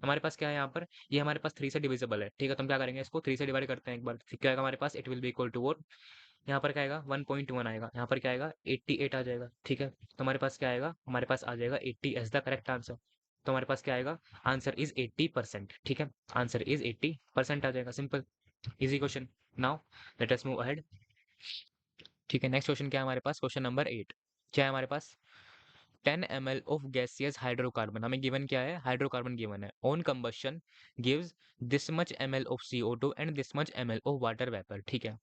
हमारे पास क्या है यहाँ पर, ये हमारे पास 3 से डिविजिबल है, ठीक है, तो हम क्या करेंगे, इसको 3 से डिवाइड करते हैं एक बार, फिर क्या आएगा हमारे पास, it will be equal to what, यहाँ पर क्या आएगा 1.1 आएगा, यहाँ पर क्या आएगा 88 आ जाएगा, ठीक है। तो हमारे पास क्या आएगा, हमारे पास आ जाएगा 80 एज द करेक्ट आंसर। तो हमारे पास क्या आएगा, आंसर इज 80%, ठीक है, आंसर इज 80% आ जाएगा, simple, easy question. Now let us move ahead, ठीक है। नेक्स्ट क्वेश्चन क्या है हमारे पास, क्वेश्चन नंबर 8, क्या है हमारे पास, 10 ml ऑफ गैसियस हाइड्रोकार्बन, हमें गिवन क्या है, हाइड्रोकार्बन गिवन है, on combustion gives this much ml of CO2 and this much ml of water vapour, ठीक है।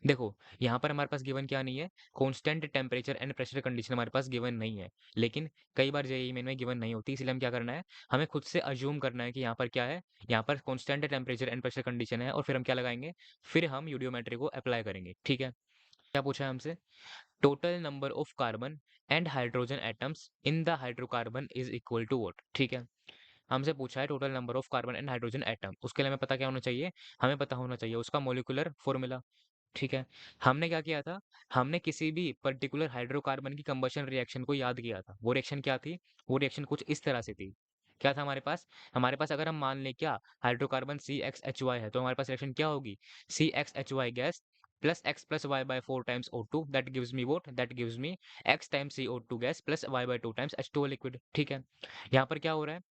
देखो यहाँ पर हमारे पास गिवन क्या नहीं है, constant temperature and pressure condition हमारे पास गिवन नहीं है, लेकिन कई बार जेईई मेन में गिवन नहीं होती, इसलिए हम क्या करना है, हमें खुद से अज्यूम करना है कि यहाँ पर क्या है, यहाँ पर constant temperature and pressure condition है, और फिर हम क्या लगाएंगे, फिर हम यूडियोमेट्री को अप्लाई करेंगे, ठीक है। क्या पूछा है हमसे, total number of carbon and hydrogen atoms in the hydrocarbon is equal to what, ठीक है। हमसे पूछा है total number of carbon and hydrogen atom, उसके लिए हमें पता क्या होना चाहिए, हमें पता होना चाहिए उसका मोलिकुलर फॉर्मूला, ठीक है। हमने क्या किया था, हमने किसी भी पर्टिकुलर हाइड्रोकार्बन की कंबशन रिएक्शन को याद किया था, वो रिएक्शन क्या थी, वो रिएक्शन कुछ इस तरह से थी, क्या था हमारे पास अगर हम मान लें क्या, हाइड्रोकार्बन CXHY है, तो हमारे पास रिएक्शन क्या होगी, CXHY gas plus x plus y by 4 times O2, that gives me what, that gives me x times CO2 gas plus y by 2 times H2O liquid, ठीक है। यहाँ पर क्या हो रहा है,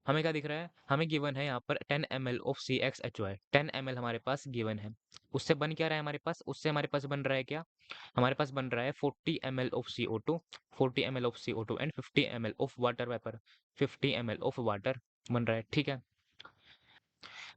हमें क्या दिख रहा है, हमें गिवन है यहाँ पर 10 ml ऑफ CXHY, 10 ml हमारे पास गिवन है, उससे बन क्या रहा है हमारे पास, उससे हमारे पास बन रहा है क्या, हमारे पास बन रहा है 40 ml of CO2, 40 ml of CO2 and 50 ml of water vapour, 50 ml of water बन रहा है, ठीक है।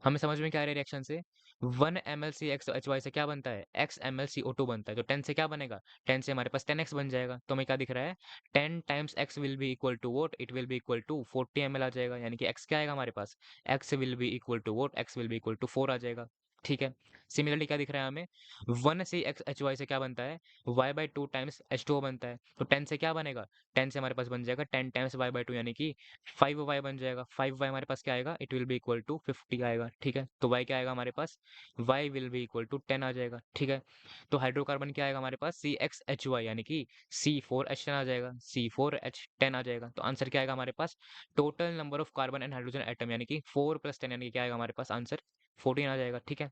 हमें समझ में क्या आ रहा है रिएक्शन से, 1 ml CXHY से क्या बनता है, x ml CO2 बनता है, तो 10 से क्या बनेगा, 10 से हमारे पास 10x बन जाएगा, तो हमें क्या दिख रहा है, 10 times x will be equal to what, it will be equal to 40 ml आ जाएगा, यानी कि x क्या आएगा हमारे पास, x will be equal to what, x will be equal to 4 आ जाएगा, ठीक है। सिमिलरली क्या दिख रहा है हमें, 1 से एक्स एच वाई से क्या बनता है, y बाई 2 टाइम्स H2O बनता है, तो 10 से क्या बनेगा, 10 से हमारे पास बन जाएगा 10 टाइम्स y बाई 2, यानी कि 5y बन जाएगा, 5y हमारे पास क्या आएगा, it will be equal to 50 आएगा, ठीक है। तो y क्या आएगा हमारे पास, y will be equal to 10 आ जाएगा, ठीक है। तो हाइड्रोकार्बन क्या आएगा हमारे पास, CXHY, यानी कि C4H10 आ जाएगा, C4H10 आ जाएगा, तो आंसर क्या आएगा हमारे पास, total number of carbon and hydrogen atom, यानी कि 4 + 10, यानी कि क्या आएगा हमारे पास आंसर 14 आ जाएगा, ठीक है।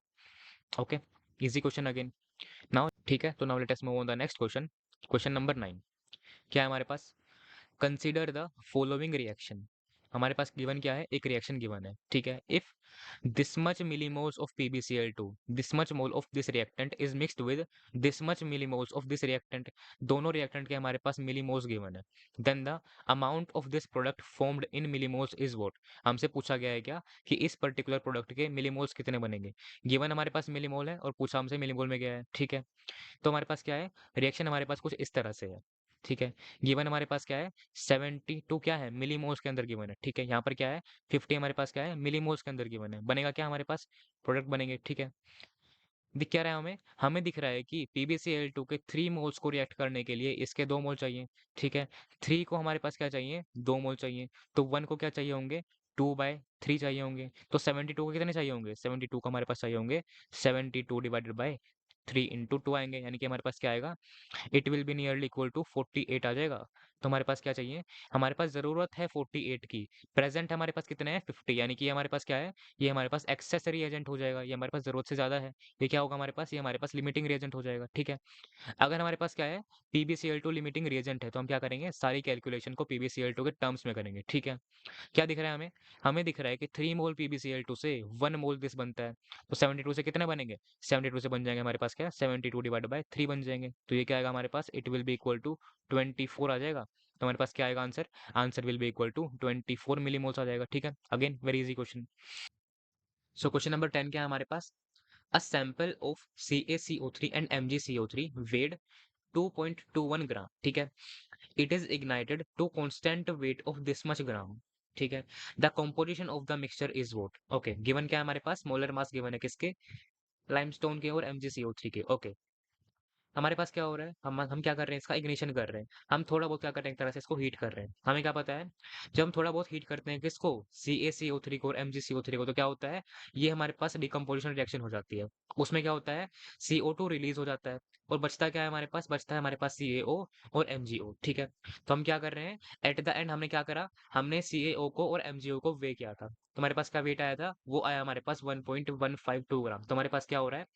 Okay, easy question again, now ठीक है। तो now let us move on the next question, question number 9, क्या है हमारे पास, कंसीडर द फॉलोइंग रिएक्शन, हमारे पास गिवन क्या है, एक रिएक्शन गिवन है, ठीक है। If this much millimoles of PbCl2, this much mole of this reactant is mixed with this much millimoles of this reactant, दोनों reactant के हमारे पास millimoles given है, then the amount of this product formed in millimoles is what, हमसे पूछा गया है क्या कि इस पर्टिकुलर प्रोडक्ट के मिलीमोल्स कितने बनेंगे, गिवन हमारे पास मिलीमोल है और पूछा हमसे मिलीमोल में गया है, ठीक है। तो हमारे पास क्या है, रिएक्शन हमारे पास कुछ इस तरह से है, ठीक है। गिवन हमारे पास क्या है, 72 क्या है मिलीमोल्स के अंदर गिवन है, ठीक है। यहाँ पर क्या है 50 हमारे पास क्या है मिलीमोल्स के अंदर गिवन है, बनेगा क्या हमारे पास, प्रोडक्ट बनेंगे, ठीक है। दिख क्या रहा है हमें? हमें दिख रहा है कि PbCl2 के 3 मोल्स को रिएक्ट करने के लिए इसके 2 मोल चाहिए, ठीक है? 3 को हमारे पास क्या चाहिए? 2 मोल चाहिए। तो 1 को क्या चाहिए होंगे? 2/3 चाहिए होंगे। तो 72 को कितने चाहिए होंगे? 72 को हमारे पास चाहिए होंगे 72 डिवाइडेड बाय 3 इंटू 2 आएंगे, यानी कि हमारे पास क्या आएगा? It will be nearly equal to 48 आ जाएगा। तो हमारे पास क्या चाहिए? हमारे पास ज़रूरत है 48 की। प्रेज़ेंट हमारे पास कितने हैं? 50, यानी कि ये हमारे पास क्या है? ये हमारे पास एक्सेस रिएजेंट हो जाएगा। ये हमारे पास ज़रूरत से ज़्यादा है। ये क्या होगा हमारे पास? ये हमारे पास लिमिटिंग रिएजेंट हो जाएगा, ठीक है? अगर हमारे पास क्या है? PbCl2 लिमिटिंग रिएजेंट है, तो हम क्या करेंगे? सारी कैलकुलेशन को PbCl2 के टर्म्स में करेंगे, ठीक है? क्या दिख रहा है हमें? हमें दिख रहा है कि 3 मोल PbCl2 से 1 मोल दिस बनता है। तो 72 से कितने बनेंगे? 72 से बन जाएंगे हमारे पास क्या? 72 डिवाइडेड बाय 3 बन जाएंगे। तो ये क्या आएगा हमारे पास? It will be equal to 24 आ जाएगा। तो हमारे पास क्या आएगा answer? Answer will be equal to 24 millimoles आ जाएगा, ठीक है? Again very easy question. So question number 10 क्या है हमारे पास? A sample of CaCO3 and MgCO3 weight 2.21 gram, ठीक है? It is ignited to constant weight of this much gram, ठीक है? The composition of the mixture is what? Okay, given क्या है हमारे पास? मोलर मास गिवन है किसके? लाइमस्टोन के और MgCO3 के। ओके, हमारे पास क्या हो रहा है? हम क्या कर रहे हैं? इसका इग्निशन कर रहे हैं। हम थोड़ा बहुत क्या कर रहे हैं? एक तरह से इसको हीट कर रहे हैं। हमें क्या पता है? जब हम थोड़ा बहुत हीट करते हैं किसको? CaCO3 को और MgCO3 को, तो क्या होता है? ये हमारे पास डिकम्पोजिशन रिएक्शन हो जाती है। उसमें क्या होता है? CO2 रिलीज हो जाता है और बचता क्या है हमारे पास? बचता है हमारे पास CaO और MgO, ठीक है? तो हम क्या कर रहे हैं? एट द एंड हमने क्या करा? हमने CaO को और MgO को वे किया था। तो हमारे पास क्या वेट आया था? वो आया हमारे पास 1.152 ग्राम। तो हमारे पास क्या हो रहा है?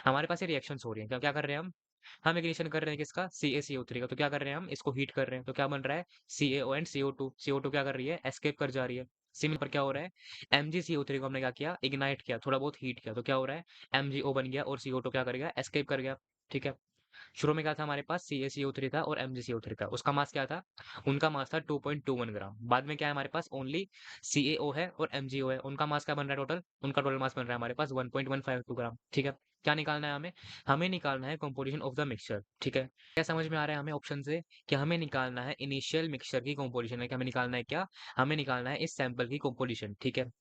हमारे पास ये रिएक्शंस हो रही हैं। क्या क्या कर रहे हैं हम इग्निशन कर रहे हैं किसका? CaCO3 का। तो क्या कर रहे हैं हम? इसको हीट कर रहे हैं। तो क्या बन रहा है? CaO and CO2। CO2 क्या कर रही है? एस्केप कर जा रही है। सिमिलर पर क्या हो रहा है? MgCO3 को हमने क्या किया? इग्नाइट किया, थोड़ा बहुत हीट किया। तो क्या हो रहा है? MgO बन गया और CO2 क्या कर गया? एस्केप कर गया, ठीक है? शुरू में क्या था हमारे पास? CaCO3 था और MgCO3 था। उसका मास क्या था? उनका मास था 2.21 ग्राम। बाद में क्या है हमारे पास? ओनली CaO है और MgO है। उनका मास क्या बन रहा है टोटल? उनका टोटल मास बन रहा है हमारे पास 1.152 ग्राम, ठीक है? क्या निकालना है हमें? हमें निकालना है कंपोजिशन ऑफ द मिक्सचर, ठीक है? क्या समझ में आ रहा है हमें ऑप्शन से? कि हमें निकालना है इनिशियल मिक्सचर की कंपोजिशन है। कि हमें निकालना है क्या? हमें निकालना है इस सैंपल की कंपोजिशन, ठीक है?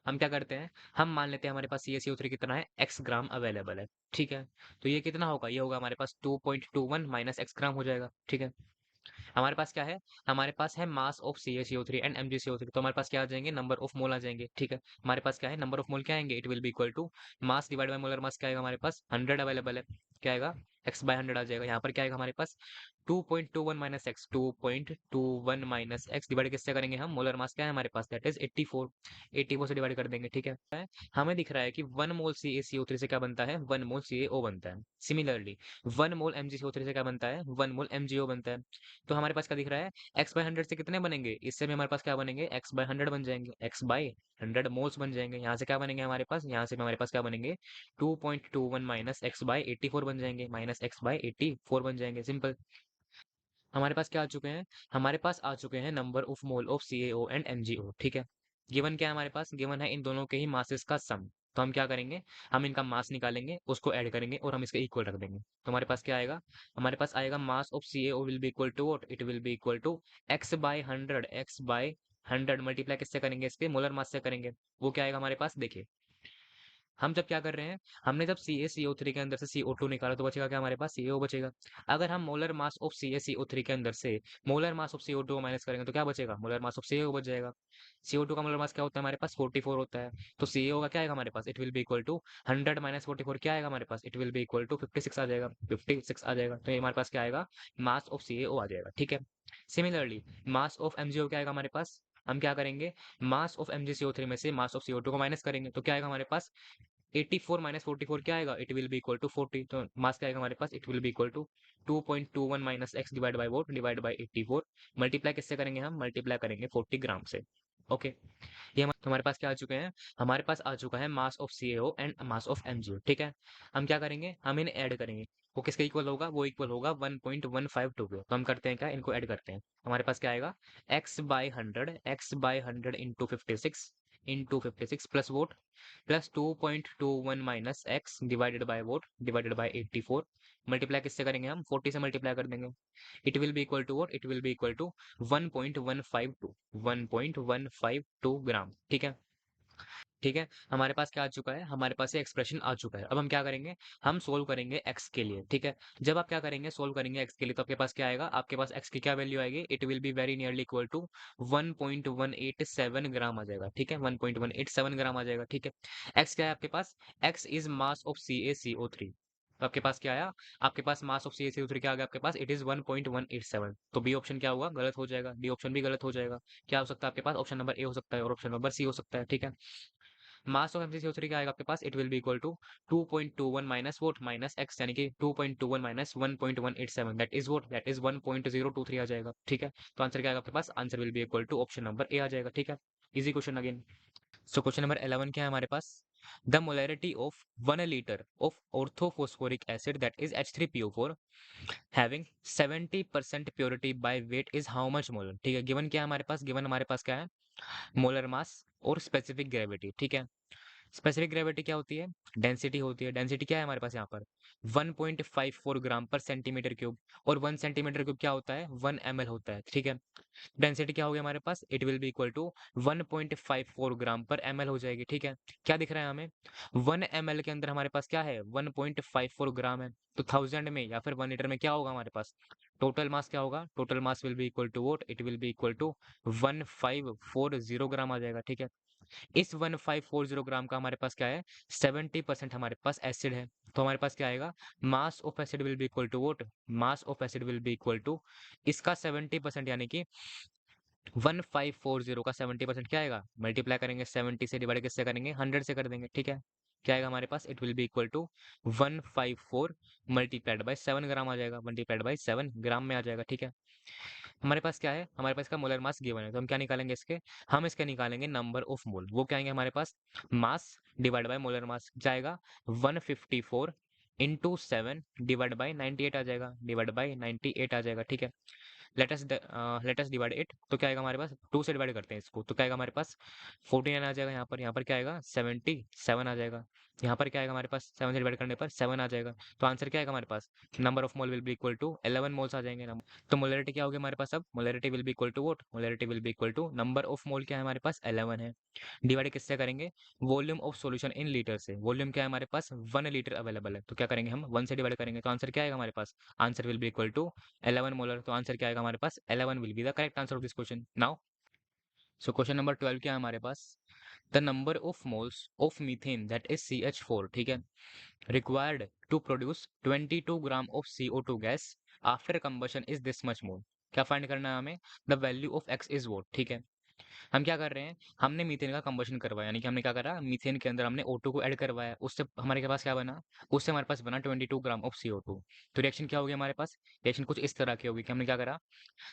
हम क्या करते हैं? हम मान लेते हैं हमारे पास CaCO3 कितना है? x ग्राम अवेलेबल है, ठीक है? तो ये कितना होगा? ये होगा हमारे पास 2.21 माइनस x ग्राम हो जाएगा, ठीक है? हमारे पास क्या है? हमारे पास है mass of CaCO3 and MgCO3। तो हमारे पास क्या आ जाएंगे? नंबर ऑफ मोल आ जाएंगे, ठीक है? हमारे पास क्या है? नंबर ऑफ मोल क्या आएंगे? It will be equal to mass divide by molar mass. क्या आएगा हमारे पास? 100 अवेलेबल है। क्या आएगा? x/100 आ जाएगा। यहाँ पर क्या आएगा हमारे पास? 2.21 minus x, 2.21 minus x divide किससे करेंगे हम? मोलर मास क्या है हमारे पास? That is 84। 84 से डिवाइड कर देंगे, ठीक है? हमें दिख रहा है कि 1 मोल CaCO3 से क्या बनता है? 1 मोल CaO बनता है। सिमिलरली 1 मोल MgCO3 से क्या बनता है? 1 मोल MgO बनता है। तो हमारे पास क्या दिख रहा है? x/100 से कितने बनेंगे? इससे भी हमारे पास क्या बनेंगे? x/100 बन जाएंगे। x/100 मोल्स बन जाएंगे। यहाँ से क्या बनेंगे हमारे पास? यहाँ से भी हमारे पास क्या बनेंगे? 2.21 माइनस x/84 बन जाएंगे। माइनस x/84 बन जाएंगे, सिंपल। हमारे पास क्या आ चुके हैं? हमारे पास आ चुके हैं number of mole of CaO and MgO, ठीक है? गिवन क्या है हमारे पास? गिवन है इन दोनों के ही मासेस का सम। तो हम क्या करेंगे? हम इनका मास निकालेंगे, उसको ऐड करेंगे और हम इसके इक्वल रख देंगे। तो हमारे पास क्या आएगा? हमारे पास आएगा mass of CaO will be equal to what? It will be equal to x/100। x/100 multiply किससे करेंगे? इसके मोलर मास से करेंगे। वो क्या आएगा हमारे पास? देखिए, हम जब क्या कर रहे हैं? हमने जब CaCO3 के अंदर से CO2 निकाला तो बचेगा क्या हमारे पास? CaO बचेगा। अगर हम मोलर मास ऑफ CaCO3 के अंदर से मोलर मास ऑफ CO2 को माइनस करेंगे तो क्या बचेगा? मोलर मास ऑफ CaO बच जाएगा। CO2 का मोलर मास क्या होता है हमारे पास? 44 होता है। तो CaO का क्या आएगा हमारे पास? It will be equal to 100 minus 44 क्या आएगा हमारे पास? It will be equal to 56 आ जाएगा। 56 आ जाएगा। तो ये हमारे पास क्या आएगा? मास ऑफ CaO आ जाएगा, ठीक है? सिमिलरली मास ऑफ MgO क्या आएगा हमारे पास? हम क्या करेंगे? मास ऑफ MgCO3 में से मास ऑफ CO2 को माइनस करेंगे तो क्या आएगा हमारे पास? 84 माइनस 44 क्या आएगा? It will be equal to 40। तो मास क्या आएगा हमारे पास? It will be equal to 2.21 minus x divide by what divide by 84। Multiply किससे करेंगे हम? मल्टीप्लाई करेंगे 40 ग्राम से। ओके, ये हमारे पास क्या आ चुके हैं? हमारे पास आ चुका है mass of CaO and mass of MgO, ठीक है? हम क्या करेंगे? हम इन्हें ऐड करेंगे। वो किसके इक्वल होगा? वो इक्वल होगा 1.152 के। तो हम करते हैं क्या? इनको ऐड करते हैं। हमारे पास क्या आएगा? x/100 into 56 into 56 plus what plus 2.21 minus x divided by what divided by 84। Multiply किससे करेंगे हम? 40 से मल्टीप्लाई कर देंगे। It will be equal to what? It will be equal to 1.152 gram, ठीक है? ठीक है, हमारे पास क्या आ चुका है, हमारे पास ये एक्सप्रेशन आ चुका है। अब हम क्या करेंगे, हम सोल्व करेंगे एक्स के लिए। ठीक है, जब आप क्या करेंगे, सोल्व करेंगे एक्स के लिए, तो आपके पास क्या आएगा, आपके पास एक्स की क्या वैल्यू आएगी, it will be very nearly equal to 1.187 gram आ जाएगा। ठीक है, 1.187 ग्राम आ जाएगा। ठीक है, एक्स क्या है आपके पास, x is mass of CaCO3। तो आपके पास क्या आया, आपके पास मास ऑफ CaCO3 क्या आ गया आपके पास, इट इज 1.187। तो बी ऑप्शन क्या होगा, गलत हो जाएगा, डी ऑप्शन भी गलत हो जाएगा। क्या हो सकता है आपके पास, ऑप्शन नंबर ए हो सकता है और ऑप्शन नंबर सी हो सकता है। ठीक है, मास ऑफ MgCO3 क्या आएगा आपके पास, it will be equal to 2.21 minus what minus x, यानी कि 2.21 minus 1.187, that is what, that is 1.023 आ जाएगा। ठीक है, तो आंसर क्या आएगा आपके पास, answer will be equal to option number A आ जाएगा। ठीक है, easy question again. So question number 11 क्या है हमारे पास, the molarity of 1 litre of orthophosphoric acid that is H3PO4 having 70% purity by weight is how much molar. ठीक है, गिवन क्या है हमारे पास, गिवन हमारे पास क्या है, मोलर मास और स्पेसिफिक ग्रेविटी। ठीक है, स्पेसिफिक ग्रेविटी क्या होती है, डेंसिटी होती है। डेंसिटी क्या है हमारे पास यहाँ पर, 1.54 ग्राम पर सेंटीमीटर क्यूब, और 1 सेंटीमीटर क्यूब क्या होता है, 1 ml होता है। ठीक है, डेंसिटी क्या हो गया हमारे पास, it will be equal to 1.54 gram per ml हो जाएगी। ठीक है, क्या दिख रहा है हमें, 1 ml के अंदर हमारे पास क्या है, 1.54 ग्राम है। तो 1000 में या फिर 1 लीटर में क्या होगा हमारे पास, टोटल मास क्या होगा, total mass will be equal to what, it will be equal to 1540 gram आ जाएगा। ठीक है, इस 1540 ग्राम का हमारे पास क्या है, 70% हमारे पास एसिड है। तो हमारे पास क्या आएगा, mass of acid will be equal to what, mass of acid will be equal to इसका 70%, यानी कि 1540 का 70% क्या आएगा, मल्टीप्लाई करेंगे 70 से, डिवाइड किससे करेंगे, 100 से कर देंगे। ठीक है, क्या आएगा हमारे पास, it will be equal to 154 multiplied by 7 gram आ जाएगा, मल्टीप्लाइड बाय 7 ग्राम में आ जाएगा। ठीक है, हमारे पास क्या है, हमारे पास का मोलर मास गिवन है, तो हम क्या निकालेंगे इसके, हम इसके निकालेंगे नंबर ऑफ मोल। वो क्या आएंगे हमारे पास, mass divide by molar mass जाएगा 154 इंटू 7 डिवाइड बाय 98 आ जाएगा, डिवाइड बाय 98 आ जाएगा। ठीक है, लेट अस डिवाइड इट, तो क्या आएगा हमारे पास, 2 से डिवाइड करते हैं इसको, तो क्या आएगा हमारे पास 49 आ जाएगा। यहाँ पर क्या आएगा 77 आ जाएगा। यहाँ पर क्या आएगा हमारे पास, 7 से डिवाइड करने पर 7 आ जाएगा। तो आंसर क्या आएगा हमारे पास, number of mole will be equal to 11 moles आ जाएंगे। तो मोलरिटी क्या होगी हमारे पास, अब molarity will be equal to what, molarity will be equal to number of mole क्या है हमारे पास, 11 है, डिवाइड किससे करेंगे, volume of solution in litre से। वॉल्यूम क्या है हमारे पास, 1 लीटर अवेलेबल है, तो क्या करेंगे हम 1 से डिवाइड करेंगे, तो आंसर क्या आएगा हमारे पास, answer will be equal to 11 molar. तो आंसर क्या आएगा हमारे पास, 11 will be the correct answer of this question now. So question number 12 क्या है हमारे पास, the number of moles of methane that is CH4, ठीक है, required to produce 22 gram of CO2 gas after combustion is this much more। क्या find करना है हमें, the value of x is vote. ठीक है, हम क्या कर रहे हैं, हमने मीथेन का कंबशन करवाया, यानी कि हमने क्या करा, मीथेन के अंदर हमने O2 को ऐड करवाया, उससे हमारे के पास क्या बना, उससे हमारे पास बना 22 ग्राम ऑफ CO2। तो रिएक्शन क्या होगी हमारे पास, रिएक्शन कुछ इस तरह की होगी कि हमने क्या करा,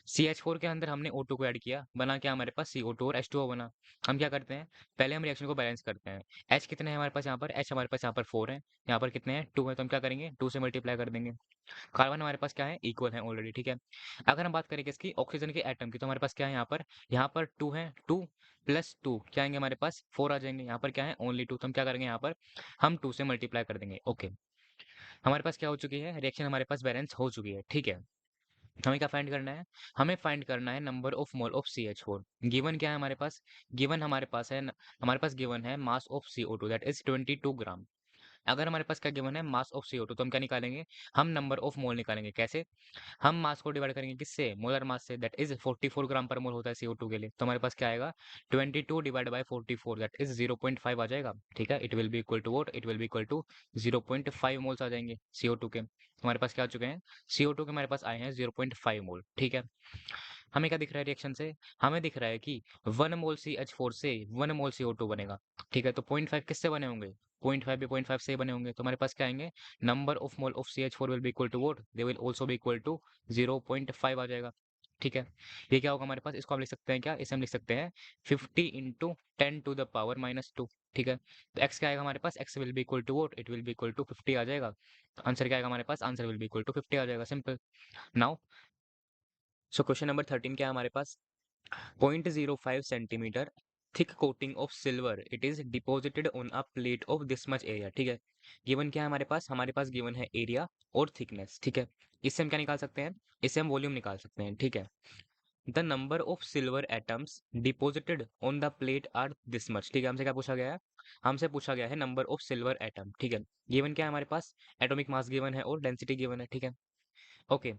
CH4 के अंदर हमने O2 को ऐड किया, बना क्या हमारे पास CO2 और H2O बना। हम क्या करते हैं, पहले हम रिएक्शन को बैलेंस करते हैं। H कितने हैं हमारे पास यहाँ पर, H हमारे पास यहाँ पर 4 है, यहाँ पर कितने हैं 2 है, तो हम क्या करेंगे 2 से मल्टीप्लाई कर देंगे। कार्बन हमारे पास क्या है, इक्वल है ऑलरेडी। ठीक है, अगर हम बात करें किसकी, ऑक्सीजन के एटम की, तो हमारे पास क्या है यहाँ पर 2 है, 2 प्लस 2 क्या आएंगे हमारे पास 4 आ जाएंगे। यहाँ पर क्या है ओनली 2, तो हम क्या करेंगे यहाँ पर हम 2 से मल्टीप्लाई कर देंगे। ओके, हमारे पास क्या हो चुकी है, रिएक्शन हमारे पास बैलेंस हो चुकी है। ठीक है, हमें क्या फाइंड करना है, हमें फाइंड करना है number of mole of CH4। Given क्या है हमारे पास, गिवन हमारे पास है हमारे पास गिवन है mass of CO2 that is 22 ग्राम। अगर हमारे पास क्या गिवन है, मास ऑफ CO2, तो हम क्या निकालेंगे, हम नंबर ऑफ मोल निकालेंगे। कैसे, हम मास को डिवाइड करेंगे किससे, मोलर मास से, दैट इज 44 ग्राम पर मोल होता है CO2 के लिए। तो हमारे पास क्या आएगा 22 डिवाइड बाय 44, दैट इज 0.5 आ जाएगा। ठीक है, it will be equal to what, it will be equal to 0.5 moles आ जाएंगे CO2 के। हमारे पास क्या आ चुके हैं, CO2 के हमारे पास आए हैं 0.5 मोल। ठीक है, हमें क्या दिख रहा है रिएक्शन से, हमें दिख रहा है कि 1 मोल CH4 से 1 मोल CO2 बनेगा। ठीक है, तो 0.5 किससे बने होंगे, 0.5 भी 0.5 से ही बने होंगे। तो हमारे पास क्या आएंगे, number of mole of CH4 will be equal to what, they will also be equal to 0.5 आ जाएगा। ठीक है, ये क्या होगा हमारे पास, इसको हम लिख सकते हैं क्या, इसे हम लिख सकते हैं 50 इंटू 10 टू द पावर -2। ठीक है, तो x क्या आएगा हमारे पास, x will be equal to what, it will be equal to 50 आ जाएगा। तो आंसर क्या आएगा हमारे पास, answer will be equal to 50 आ जाएगा, simple. Now so question number 13 क्या है हमारे पास, 0.05 centimetre thick coating of silver it is deposited on a plate of this much area. ठीक है, गिवन क्या है हमारे पास गिवन है एरिया और थिकनेस। ठीक है, इससे हम क्या निकाल सकते हैं, इससे हम वॉल्यूम निकाल सकते हैं। ठीक है, the number of silver atoms deposited on the plate are this much. ठीक है, हमसे क्या पूछा गया है? हमसे पूछा गया है नंबर ऑफ सिल्वर एटम। ठीक है, गिवन क्या है हमारे पास? एटॉमिक मास गिवन है और डेंसिटी गिवन है। ठीक है, ओके।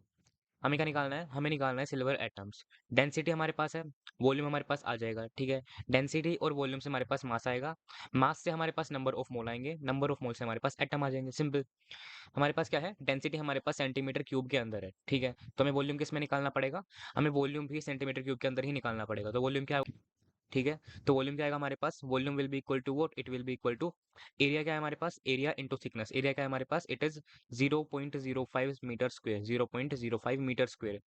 हमें क्या निकालना है? हमें निकालना है सिल्वर एटम्स। डेंसिटी हमारे पास है, वॉल्यूम हमारे पास आ जाएगा। ठीक है, डेंसिटी और वॉल्यूम से हमारे पास मास आएगा, मास से हमारे पास नंबर ऑफ मोल आएंगे, नंबर ऑफ मोल से हमारे पास एटम आ जाएंगे। सिंपल। हमारे पास क्या है? डेंसिटी हमारे पास सेंटीमीटर क्यूब के अंदर है। ठीक है, तो हमें वॉल्यूम किस में निकालना पड़ेगा? हमें वॉल्यूम भी सेंटीमीटर क्यूब के अंदर ही निकालना पड़ेगा। तो वॉल्यूम क्या? ठीक है, तो वॉल्यूम क्या आएगा हमारे पास? Volume will be equal to what? It will be equal to area. क्या है हमारे पास? Area into thickness. एरिया क्या है हमारे पास? It is 0.05 metre square, 0.05 metre square.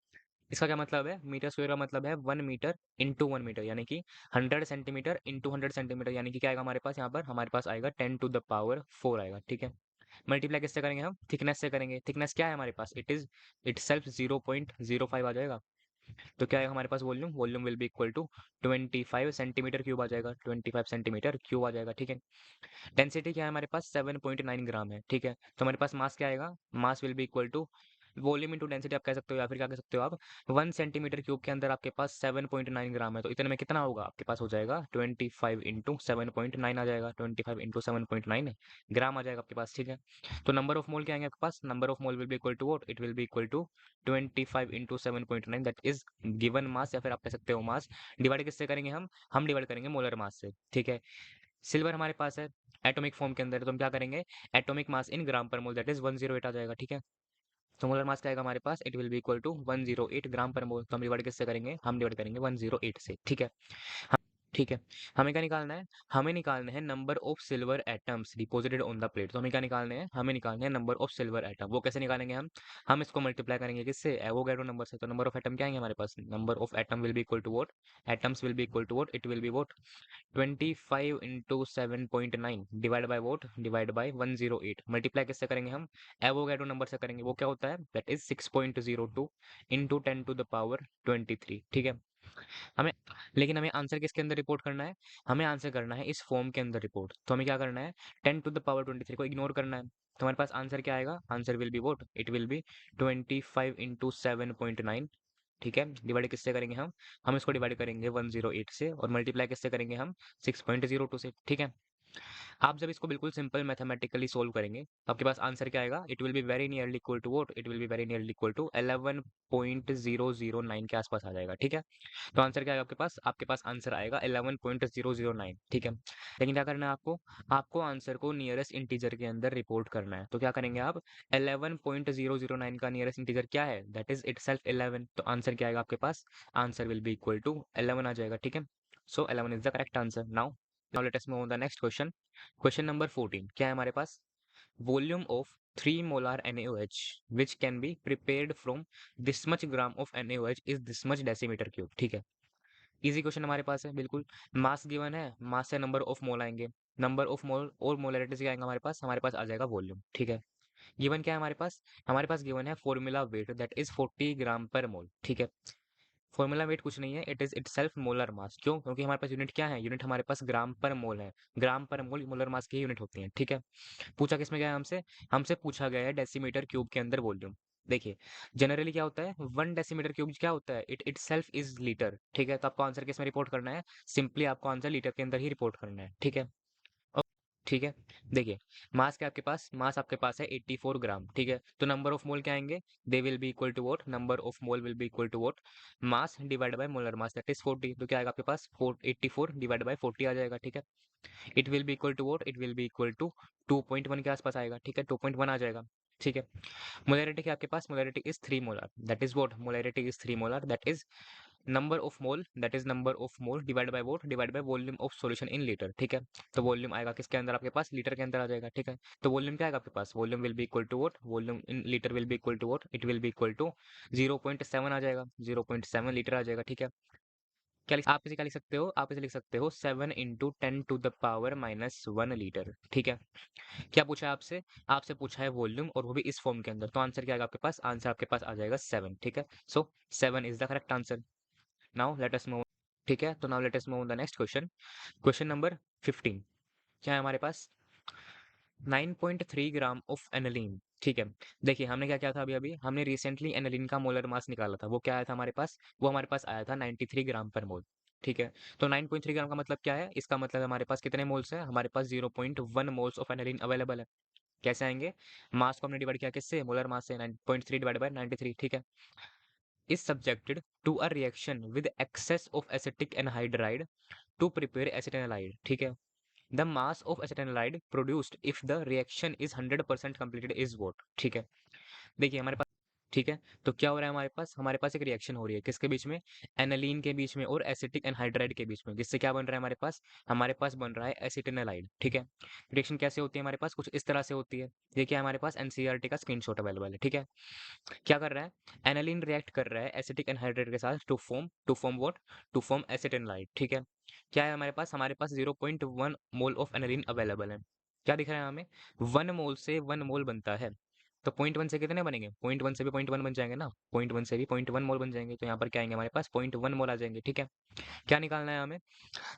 इसका क्या मतलब है? मीटर स्क्वायर का मतलब है 1 मीटर इंटू 1 मीटर, यानी कि 100 सेंटीमीटर इंटू 100 सेंटीमीटर, यानी कि क्या आएगा हमारे पास? यहाँ पर हमारे पास आएगा 10⁴ आएगा। ठीक है, मल्टीप्लाई किससे करेंगे हम? थिकनेस से करेंगे। थिकनेस क्या है हमारे पास? इट इज इट सेल्फ 0.05 आ जाएगा। तो क्या है हमारे पास? Volume, volume will be equal to 25 centimetre cube आ जाएगा, 25 सेंटीमीटर क्यूब आ जाएगा। ठीक है, डेंसिटी क्या है हमारे पास? 7.9 ग्राम है। ठीक है, तो हमारे पास मास क्या आएगा? Mass will be equal to volume into density आप कह सकते हो, या फिर क्या कह सकते हो आप? 1 सेंटीमीटर क्यूब के अंदर आपके पास 7.9 ग्राम है, तो इतने में कितना होगा आपके पास? हो जाएगा 25 इंटू 7.9 आ जाएगा, 25 इंटू 7.9 ग्राम आ जाएगा आपके पास। ठीक है, तो नंबर ऑफ मोल क्या आएंगे आपके पास? Number of mole will be equal to what? It will be equal to 25 into 7.9, that is given mass, या फिर आप कह सकते हो मास। डिवाइड किससे करेंगे हम डिवाइड करेंगे मोलर मास से। ठीक है, सिल्वर हमारे पास है एटॉमिक फॉर्म के अंदर, तो हम क्या करेंगे? Atomic mass in gram per mole, that is 108 आ जाएगा। ठीक है, तो मोलर मास क्या आएगा हमारे पास? It will be equal to 108 gram per mole. तो हम डिवाइड किससे करेंगे? हम डिवाइड करेंगे 108 से। ठीक है, ठीक है, हमें क्या निकालना है? हमें निकालना है number of silver atoms deposited on the plate. तो हमें क्या निकालने हैं? हमें निकालने हैं नंबर ऑफ सिल्वर एटम। वो कैसे निकालेंगे हम इसको मल्टीप्लाई करेंगे किससे? एवोगैड्रो नंबर से। तो नंबर ऑफ एटम क्या आएंगे हमारे पास? Number of atom will be equal to what? Atoms will be equal to what? It will be what? 25 into 7.9 divide by what? Divide by 108। Multiply किससे करेंगे हम? एवोगैड्रो नंबर से करेंगे। वो क्या होता है? That is 6.02 into 10⁻23। ठीक है, हमें लेकिन हमें आंसर किसके अंदर रिपोर्ट करना है? हमें आंसर करना है इस फॉर्म के अंदर रिपोर्ट। तो हमें क्या करना है? 10⁻23 को इग्नोर करना है। तो हमारे पास आंसर क्या आएगा? Answer will B vote? It will B 25 into 7.9। ठीक है, डिवाइड किससे करेंगे हम इसको डिवाइड करेंगे 108 से, और मल्टीप्लाई किससे करेंगे हम? 6.02 से। ठीक है, आप जब इसको बिल्कुल सिंपल मैथमेटिकली सोल्व करेंगे तो आपके पास आंसर क्या आएगा? It will be very nearly equal to what? It will be very nearly equal to 11.009 के आसपास आ जाएगा। ठीक है, तो आंसर क्या आएगा आपके पास? आपके पास आंसर आएगा 11.009। ठीक है, लेकिन क्या करना है आपको? आपको आंसर को नियरेस्ट इंटीजर के अंदर रिपोर्ट करना है। तो क्या करेंगे आप? 11.009 का नियरेस्ट इंटीजर क्या है? That is itself 11। तो आंसर क्या आएगा आपके पास? Answer will be equal to 11 आ जाएगा। ठीक है, so 11 is the correct answer. Now let us move on the next question. Question number 14 क्या है हमारे पास? Volume of 3 molar NaOH which can be prepared from this much gram of NaOH is this much decimetre cube. ठीक है, easy question हमारे पास है बिल्कुल। मास गिवन है, मास से नंबर ऑफ मोल आएंगे, नंबर ऑफ मोल और मोलरिटी से क्या आएगा हमारे पास आ जाएगा वॉल्यूम। ठीक है, गिवन क्या है हमारे पास गिवन है formula wait, that is 40 gram per मोल। ठीक है, फॉर्मूला वेट कुछ नहीं है, it is it self molar mass. क्यों? क्योंकि हमारे पास यूनिट क्या है? यूनिट हमारे पास ग्राम पर मोल है। ग्राम पर मोल मोलर मास की यूनिट होती है। ठीक है, पूछा किसमें गया है हमसे पूछा गया है डेसीमीटर क्यूब के अंदर वॉल्यूम। देखिए, जनरली क्या होता है? 1 डेसीमीटर क्यूब क्या होता है? It self is litre. ठीक है, तो आपको आंसर किसमें रिपोर्ट करना है? सिंपली आपको आंसर लीटर के अंदर ही रिपोर्ट करना है। ठीक है, ठीक है, देखिए, मास क्या आपके पास? मास आपके पास है 84 ग्राम। ठीक है, तो नंबर ऑफ मोल क्या आएंगे? They will be equal to what? Number of mole will be equal to what? Mass divide by molar mass, that is 40। तो क्या आएगा आपके पास? 84 डिवाइड बाय 40 आ जाएगा। ठीक है, it will be equal to what? It will be equal to 2.1 के आसपास आएगा। ठीक है, 2.1 आ जाएगा। ठीक है, मोलरिटी क्या आपके पास? Molarity is 3 molar, that is what? Molarity is 3 molar, that is number of mole, that is number of mole divide by what? Divide by volume of solution in litre. ठीक है, तो वॉल्यूम आएगा किसके अंदर आपके पास? लीटर के अंदर आ जाएगा। ठीक है, तो वॉल्यूम क्या आएगा आपके पास? Volume will be equal to what? Volume in litre will be equal to what? It will be equal to 0.7 आ जाएगा, 0.7 लीटर आ जाएगा। ठीक है, आप इसे क्या लिख सकते हो? आप इसे लिख सकते हो 7 × 10⁻⁻1 लीटर। ठीक है, क्या पूछा है आपसे? आपसे पूछा है वॉल्यूम, और वो भी इस फॉर्म के अंदर। तो आंसर क्या आएगा आपके पास? आंसर आपके पास आ जाएगा 7। ठीक है, सो 7 is the correct answer. Now let us move. ठीक है, तो now let us move on the next question. Question number 15 क्या है हमारे पास? 9.3 ग्राम ऑफ एनालीन। ठीक है। देखिए हमने क्या किया था, अभी अभी हमने रिसेंटली एनालिन का मोलर मास निकाला था। वो क्या आया था हमारे पास, वो हमारे पास आया था 93 ग्राम पर मोल। ठीक है। तो 9.3 ग्राम का मतलब क्या है, इसका मतलब हमारे पास कितने मोल्स है, हमारे पास 0.1 मोल्स ऑफ एनालिन अवेलेबल है। कैसे आएंगे, मास को हमने डिवाइड किया किससे, मोलर मास से, 9.3 डिवाइड बाय 93। ठीक है। Is subjected to a reaction with excess of acetic anhydride to prepare acetanilide. ठीक है। The mass of acetanilide produced if the reaction is 100% completed is what. ठीक है। देखिए हमारे पास, ठीक है, तो क्या हो रहा है, हमारे पास एक रिएक्शन हो रही है किसके बीच में, एनालीन के बीच में और एसिटिक एनहाइड्राइड के बीच में, जिससे क्या बन रहा है हमारे पास बन रहा है एसिटेनालाइड। ठीक है। रिएक्शन कैसे होती है हमारे पास, कुछ इस तरह से होती है। देखिए हमारे पास एनसीईआरटी का स्क्रीनशॉट अवेलेबल है। ठीक है। क्या कर रहा है, एनालीन रिएक्ट कर रहा है एसिटिक एनहाइड्राइड के साथ to form what, to form acetanilide. ठीक है। क्या है हमारे पास 0.1 मोल ऑफ एनालीन अवेलेबल है। क्या दिख रहा है हमें, 1 मोल से 1 मोल बनता है। तो 0.1 से कितने बनेंगे, 0.1 से भी 0.1 बन जाएंगे ना, 0.1 से भी 0.1 मोल बन जाएंगे। तो यहाँ पर क्या आएंगे हमारे पास 0.1 मोल आ जाएंगे। ठीक है। क्या निकालना है हमें,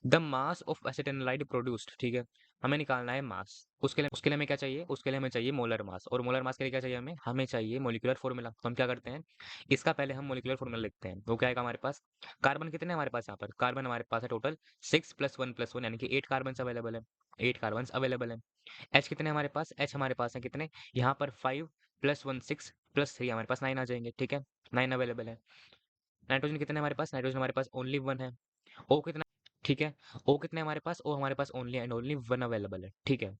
the mass of acetanilide produced. ठीक है। हमें निकालना है मास। उसके लिए हमें क्या चाहिए, उसके लिए हमें चाहिए मोलर मास, और मोलर मास के लिए क्या चाहिए, हमें चाहिए मोलिकुलर फॉर्मूला। तो हम क्या करते हैं, इसका पहले हम मोलिकुलर फॉर्मूला लिखते हैं। वो क्या आएगा हमारे पास, कार्बन कितने हैं हमारे पास, यहाँ पर कार्बन हमारे पास है टोटल 6 +1 +1 यानी कि 8 कार्बन अवेलेबल है। 8 कार्बन अवेलेबल है। एच कितने हमारे पास, एच हमारे पास है कितने, यहाँ पर 5 +1 6 +3 हमारे पास 9 आ जाएंगे। ठीक है। 9 अवेलेबल है। नाइट्रोजन कितने हमारे पास, नाइट्रोजन हमारे पास ओनली 1 है। ओ कितना, ठीक है, ओ कितने हमारे पास, ओ हमारे पास ओनली एंड ओनली 1 अवेलेबल है। ठीक है।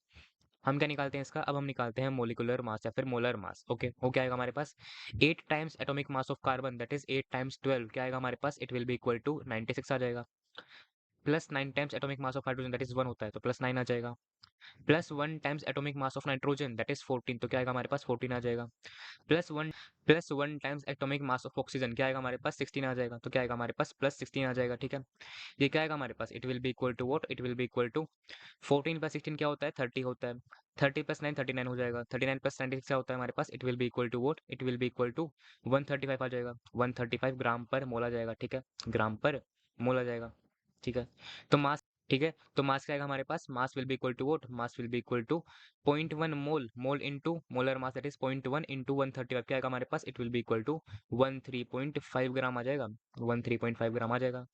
हम क्या निकालते हैं इसका, अब हम निकालते हैं मोलिकुलर मास या फिर मोलर मास। ओके, वो क्या आएगा हमारे पास, 8 times atomic mass of carbon that is 8 times 12 क्या आएगा हमारे पास, it will be equal to 96 आ जाएगा। Plus 9 times atomic mass of hydrogen that is 1 होता है, तो प्लस 9 आ जाएगा। Plus 1 times atomic mass of nitrogen that is 14, तो क्या आएगा हमारे पास 14 आ जाएगा। Plus 1 times atomic mass of oxygen क्या आएगा हमारे पास 16 आ जाएगा, तो क्या आएगा हमारे पास +16 आ जाएगा। ठीक है। ये क्या आएगा हमारे पास, it will be equal to what, it will be equal to 14 + 16 क्या होता है, 30 होता है। 30 + 9 39 हो जाएगा। 39 + 96 क्या होता है हमारे पास, it will be equal to what, it will be equal to 135 आ जाएगा। 135 ग्राम पर मोल आ जाएगा। ठीक है। ग्राम पर मोल आ जाएगा। ठीक है। तो मास, ठीक है, तो मास क्या आएगा हमारे पास, mass will be equal to what, mass will be equal to 0.1 mole, mole into molar mass that is 0.1 into 135 क्या आएगा हमारे पास, it will be equal to 13.5 gram आ जाएगा। 13.5 ग्राम आ जाएगा।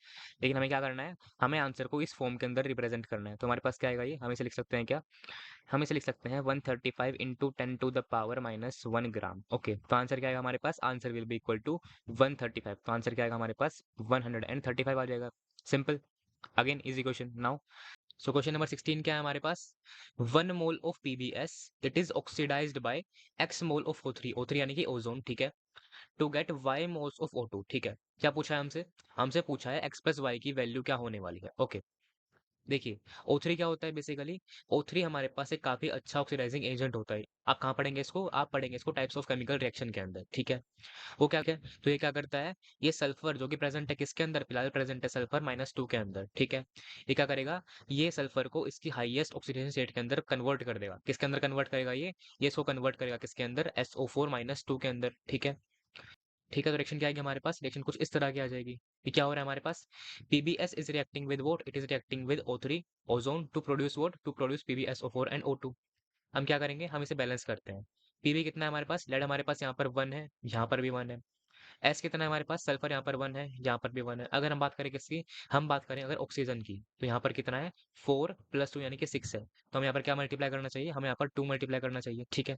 लेकिन हमें क्या करना है, हमें आंसर को इस फॉर्म के अंदर रिप्रेजेंट करना है। तो हमारे पास क्या आएगा, ये हम इसे लिख सकते हैं क्या, हम इसे लिख सकते हैं 135 इंटू 10⁻⁻1 ग्राम। ओके, तो आंसर क्या आएगा हमारे पास, answer will be equal to 135। तो आंसर क्या आएगा हमारे पास 135 आ जाएगा। Simple, again easy question now. So question number 16 क्या है हमारे पास, 1 mole of PBS it is oxidized by x mole of O3, O3 यानी कि ओजोन। ठीक है। To get y moles of O2। ठीक है। क्या पूछा है हमसे, हमसे पूछा है x + y की वैल्यू क्या होने वाली है। ओके, देखिए O3 क्या होता है बेसिकली, O3 हमारे पास एक काफी अच्छा ऑक्सीडाइजिंग एजेंट होता है। आप कहाँ पढ़ेंगे इसको, आप पढ़ेंगे इसको टाइप्स ऑफ केमिकल रिएक्शन के अंदर। ठीक है। वो क्या क्या, तो ये क्या करता है, ये सल्फर जो कि प्रेजेंट है किसके अंदर, फिलहाल प्रेजेंट है सल्फर -2 के अंदर। ठीक है। ये क्या करेगा, ये सल्फर को इसकी हाईएस्ट ऑक्सीडेशन स्टेट के अंदर कन्वर्ट कर देगा। किसके अंदर कन्वर्ट करेगा ये इसको कन्वर्ट करेगा किसके अंदर, SO4 - 2 के अंदर। ठीक है। ठीक है, तो रिएक्शन क्या आएगी हमारे पास, रिएक्शन कुछ इस तरह की आ जाएगी। ये क्या हो रहा है हमारे पास, PBS is reacting with what, it is reacting with O3 ozone to produce what, to produce PbSO4 and O2। हम क्या करेंगे, हम इसे बैलेंस करते हैं। पीबी कितना है हमारे पास, लेड हमारे पास यहाँ पर 1 है, यहाँ पर भी 1 है। एस कितना है हमारे पास, सल्फर यहाँ पर 1 है, यहाँ पर भी 1 है। अगर हम बात करें किसकी, हम बात करें अगर ऑक्सीजन की, तो यहाँ पर कितना है, 4 + 2 यानी कि 6 है। तो हमें यहाँ पर क्या मल्टीप्लाई करना चाहिए, हमें यहाँ पर 2 मल्टीप्लाई करना चाहिए। ठीक है।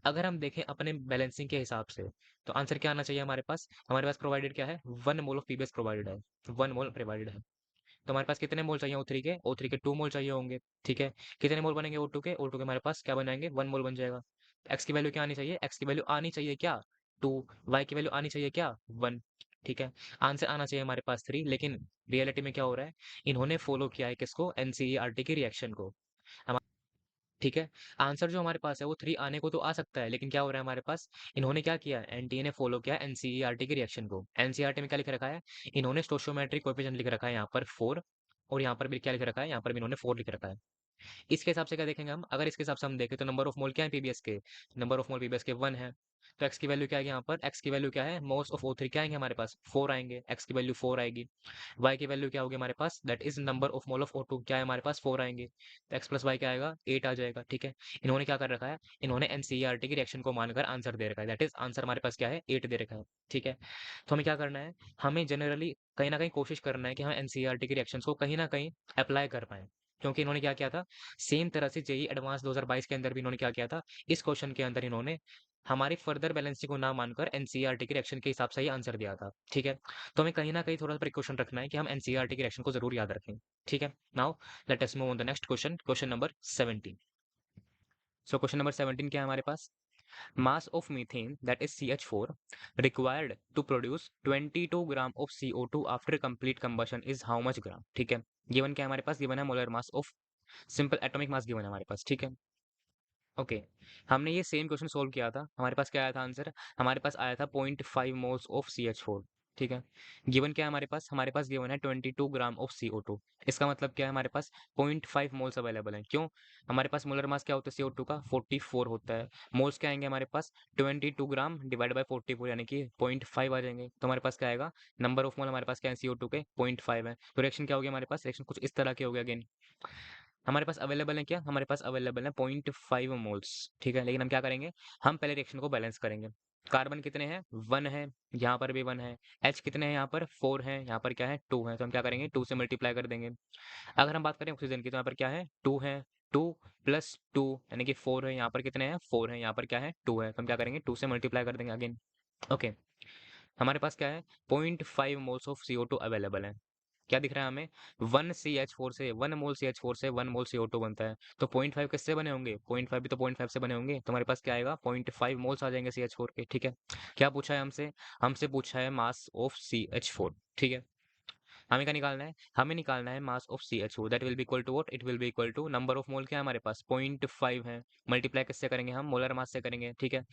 अगर हम देखें अपने बैलेंसिंग के हिसाब से, तो आंसर क्या आना चाहिए हमारे पास प्रोवाइडेड क्या है, 1 मोल ऑफ पीबीएस प्रोवाइडेड है। 1 मोल प्रोवाइडेड है। तो हमारे पास कितने मोल चाहिए O3 के 2 मोल चाहिए होंगे। ठीक है। कितने मोल बनेंगे O2 के हमारे पास क्या बनाएंगे, 1 मोल बन जाएगा। एक्स की वैल्यू क्या आनी चाहिए, एक्स की वैल्यू आनी चाहिए क्या, 2। वाई की वैल्यू आनी चाहिए क्या, 1। ठीक है। आंसर आना चाहिए हमारे पास 3, लेकिन रियलिटी में क्या हो रहा है, इन्होंने फॉलो किया है किसको, एनसीईआरटी की रिएक्शन को। ठीक है। आंसर जो हमारे पास है वो 3 आने को तो आ सकता है, लेकिन क्या हो रहा है हमारे पास, इन्होंने क्या किया, एनटीए ने फॉलो किया एनसीईआरटी की रिएक्शन को। एनसीईआरटी में क्या लिख रखा है, इन्होंने स्टोइचोमेट्रिक कोएफिशिएंट लिख रखा है यहाँ पर 4, और यहाँ पर भी क्या लिख रखा है, यहाँ पर भी इन्होंने 4 लिख रखा है। इसके हिसाब से क्या देखेंगे हम, अगर इसके हिसाब से हम देखें तो नंबर ऑफ मोल क्या है पीबीएस के, नंबर ऑफ मोल पीबीएस के 1 है। तो एक्स की वैल्यू क्या आएगी यहाँ पर, एक्स की वैल्यू क्या है, मोल्स ऑफ O3 क्या आएंगे हमारे पास, 4 आएंगे, एक्स की वैल्यू 4 आएगी। वाई की वैल्यू क्या होगी हमारे पास, that is number of mole of O2 क्या है हमारे पास, 4 आएंगे। तो एक्स प्लस वाई क्या आएगा, 8 आ जाएगा। ठीक है, इन्होंने क्या कर रखा है, इन्होंने एनसीईआरटी की रिएक्शन को मानकर आंसर दे रखा है, दैट इज आंसर हमारे पास क्या है, 8 दे रखा है। ठीक है, तो हमें क्या करना है, हमें जनरली कहीं ना कहीं कोशिश करना है कि हम एनसीईआरटी की रिएक्शंस को कहीं ना कहीं अप्लाई कर पाए, क्योंकि इन्होंने क्या किया था, सेम तरह से जेई एडवांस 2022 के अंदर भी इन्होंने क्या किया था, इस क्वेश्चन के अंदर इन्होंने हमारी फर्दर बैलेंसिंग को ना मानकर एनसीईआरटी के रिएक्शन के हिसाब से ही आंसर दिया था। ठीक है, तो हमें कहीं ना कहीं थोड़ा सा प्रिकॉशन रखना है कि हम एनसीईआरटी के रिएक्शन को जरूर याद रखें। ठीक है, now let us move on the next question, question number 17। So question number 17 क्या है हमारे पास, mass of methane that is CH4 required to produce 22 gram of CO2 after complete combustion is how much gram। ठीक है, given क्या है हमारे पास, given है molar mass of, simple atomic mass given है हमारे पास। ठीक है, ओके, हमने ये सेम क्वेश्चन सोल्व किया था, हमारे पास क्या आया था आंसर, हमारे पास आया था 0.5 मोल्स ऑफ CH4। ठीक है, गिवन क्या है हमारे पास गिवन है 22 ग्राम ऑफ CO2। इसका मतलब क्या है, हमारे पास 0.5 मोल्स अवेलेबल हैं। क्यों, हमारे पास मोलर मास क्या होता है CO2 का, 44 होता है। मोल्स क्या आएंगे हमारे पास, 22 ग्राम डिवाइड बाय 44 यानी कि 0.5 आ जाएंगे। तो हमारे पास क्या आएगा, नंबर ऑफ मोल हमारे पास क्या है CO2 के, 0.5 है। तो रिएक्शन क्या हो गया हमारे पास, रिएक्शन कुछ इस तरह के हो गया। अगेन हमारे पास अवेलेबल है क्या, हमारे पास अवेलेबल है 0.5 मोल्स। ठीक है, लेकिन हम क्या करेंगे, हम पहले रिएक्शन को बैलेंस करेंगे। कार्बन कितने हैं, 1 है, यहाँ पर भी 1 है। एच कितने हैं, यहाँ पर 4 है, यहाँ पर क्या है 2 है। तो हम क्या करेंगे, 2 से मल्टीप्लाई कर देंगे। अगर हम बात करें ऑक्सीजन की तो यहाँ पर क्या है 2 है, 2 प्लस 2 यानी कि 4 है, यहाँ पर कितने हैं 4 है, यहाँ पर क्या है 2 है। तो हम क्या करेंगे 2 से मल्टीप्लाई कर देंगे अगेन। ओके, हमारे पास क्या है 0.5 मोल्स ऑफ CO2 अवेलेबल है। क्या दिख रहा है हमें, 1 CH4 से 1 मोल CH4 से 1 मोल CO2 बनता है। तो 0.5 किससे बने होंगे, 0.5 भी तो 0.5 से बने होंगे। तो हमारे पास क्या आएगा 0.5 मोल्स आ जाएंगे CH4 के। ठीक है, क्या पूछा है हमसे, हमसे पूछा है मास ऑफ CH4। ठीक है, हमें क्या निकालना है, हमें निकालना है mass of CH4, that will be equal to what, it will be equal to number of mole क्या है हमारे पास 0.5 है, मल्टीप्लाई किससे करेंगे हम, मोलर मास से करेंगे। ठीक है,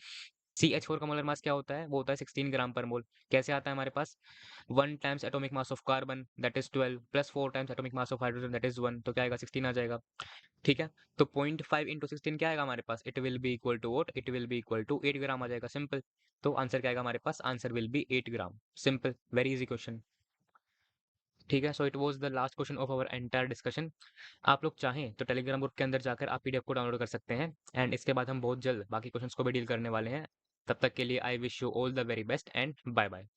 CH4 का मोलर मास क्या होता है, वो होता है 16 ग्राम पर मोल। कैसे आता है हमारे पास, 1 times atomic mass of carbon that is 12 plus 4 times atomic mass of hydrogen that is 1। तो क्या आएगा 16 आ जाएगा। ठीक है, तो 0.5 इंटू 16 क्या आएगा हमारे पास, it will be equal to what, it will be equal to 8 gram आ जाएगा। सिंपल, तो आंसर क्या आएगा हमारे पास, answer will be 8 gram. Simple, very easy question. ठीक है, so it was the last question of our entire discussion. आप लोग चाहें तो टेलीग्राम ग्रुप के अंदर जाकर आप पीडीएफ को डाउनलोड कर सकते हैं, एंड इसके बाद हम बहुत जल्द बाकी क्वेश्चंस को भी डील करने वाले हैं। तब तक के लिए I wish you all the very best and bye bye.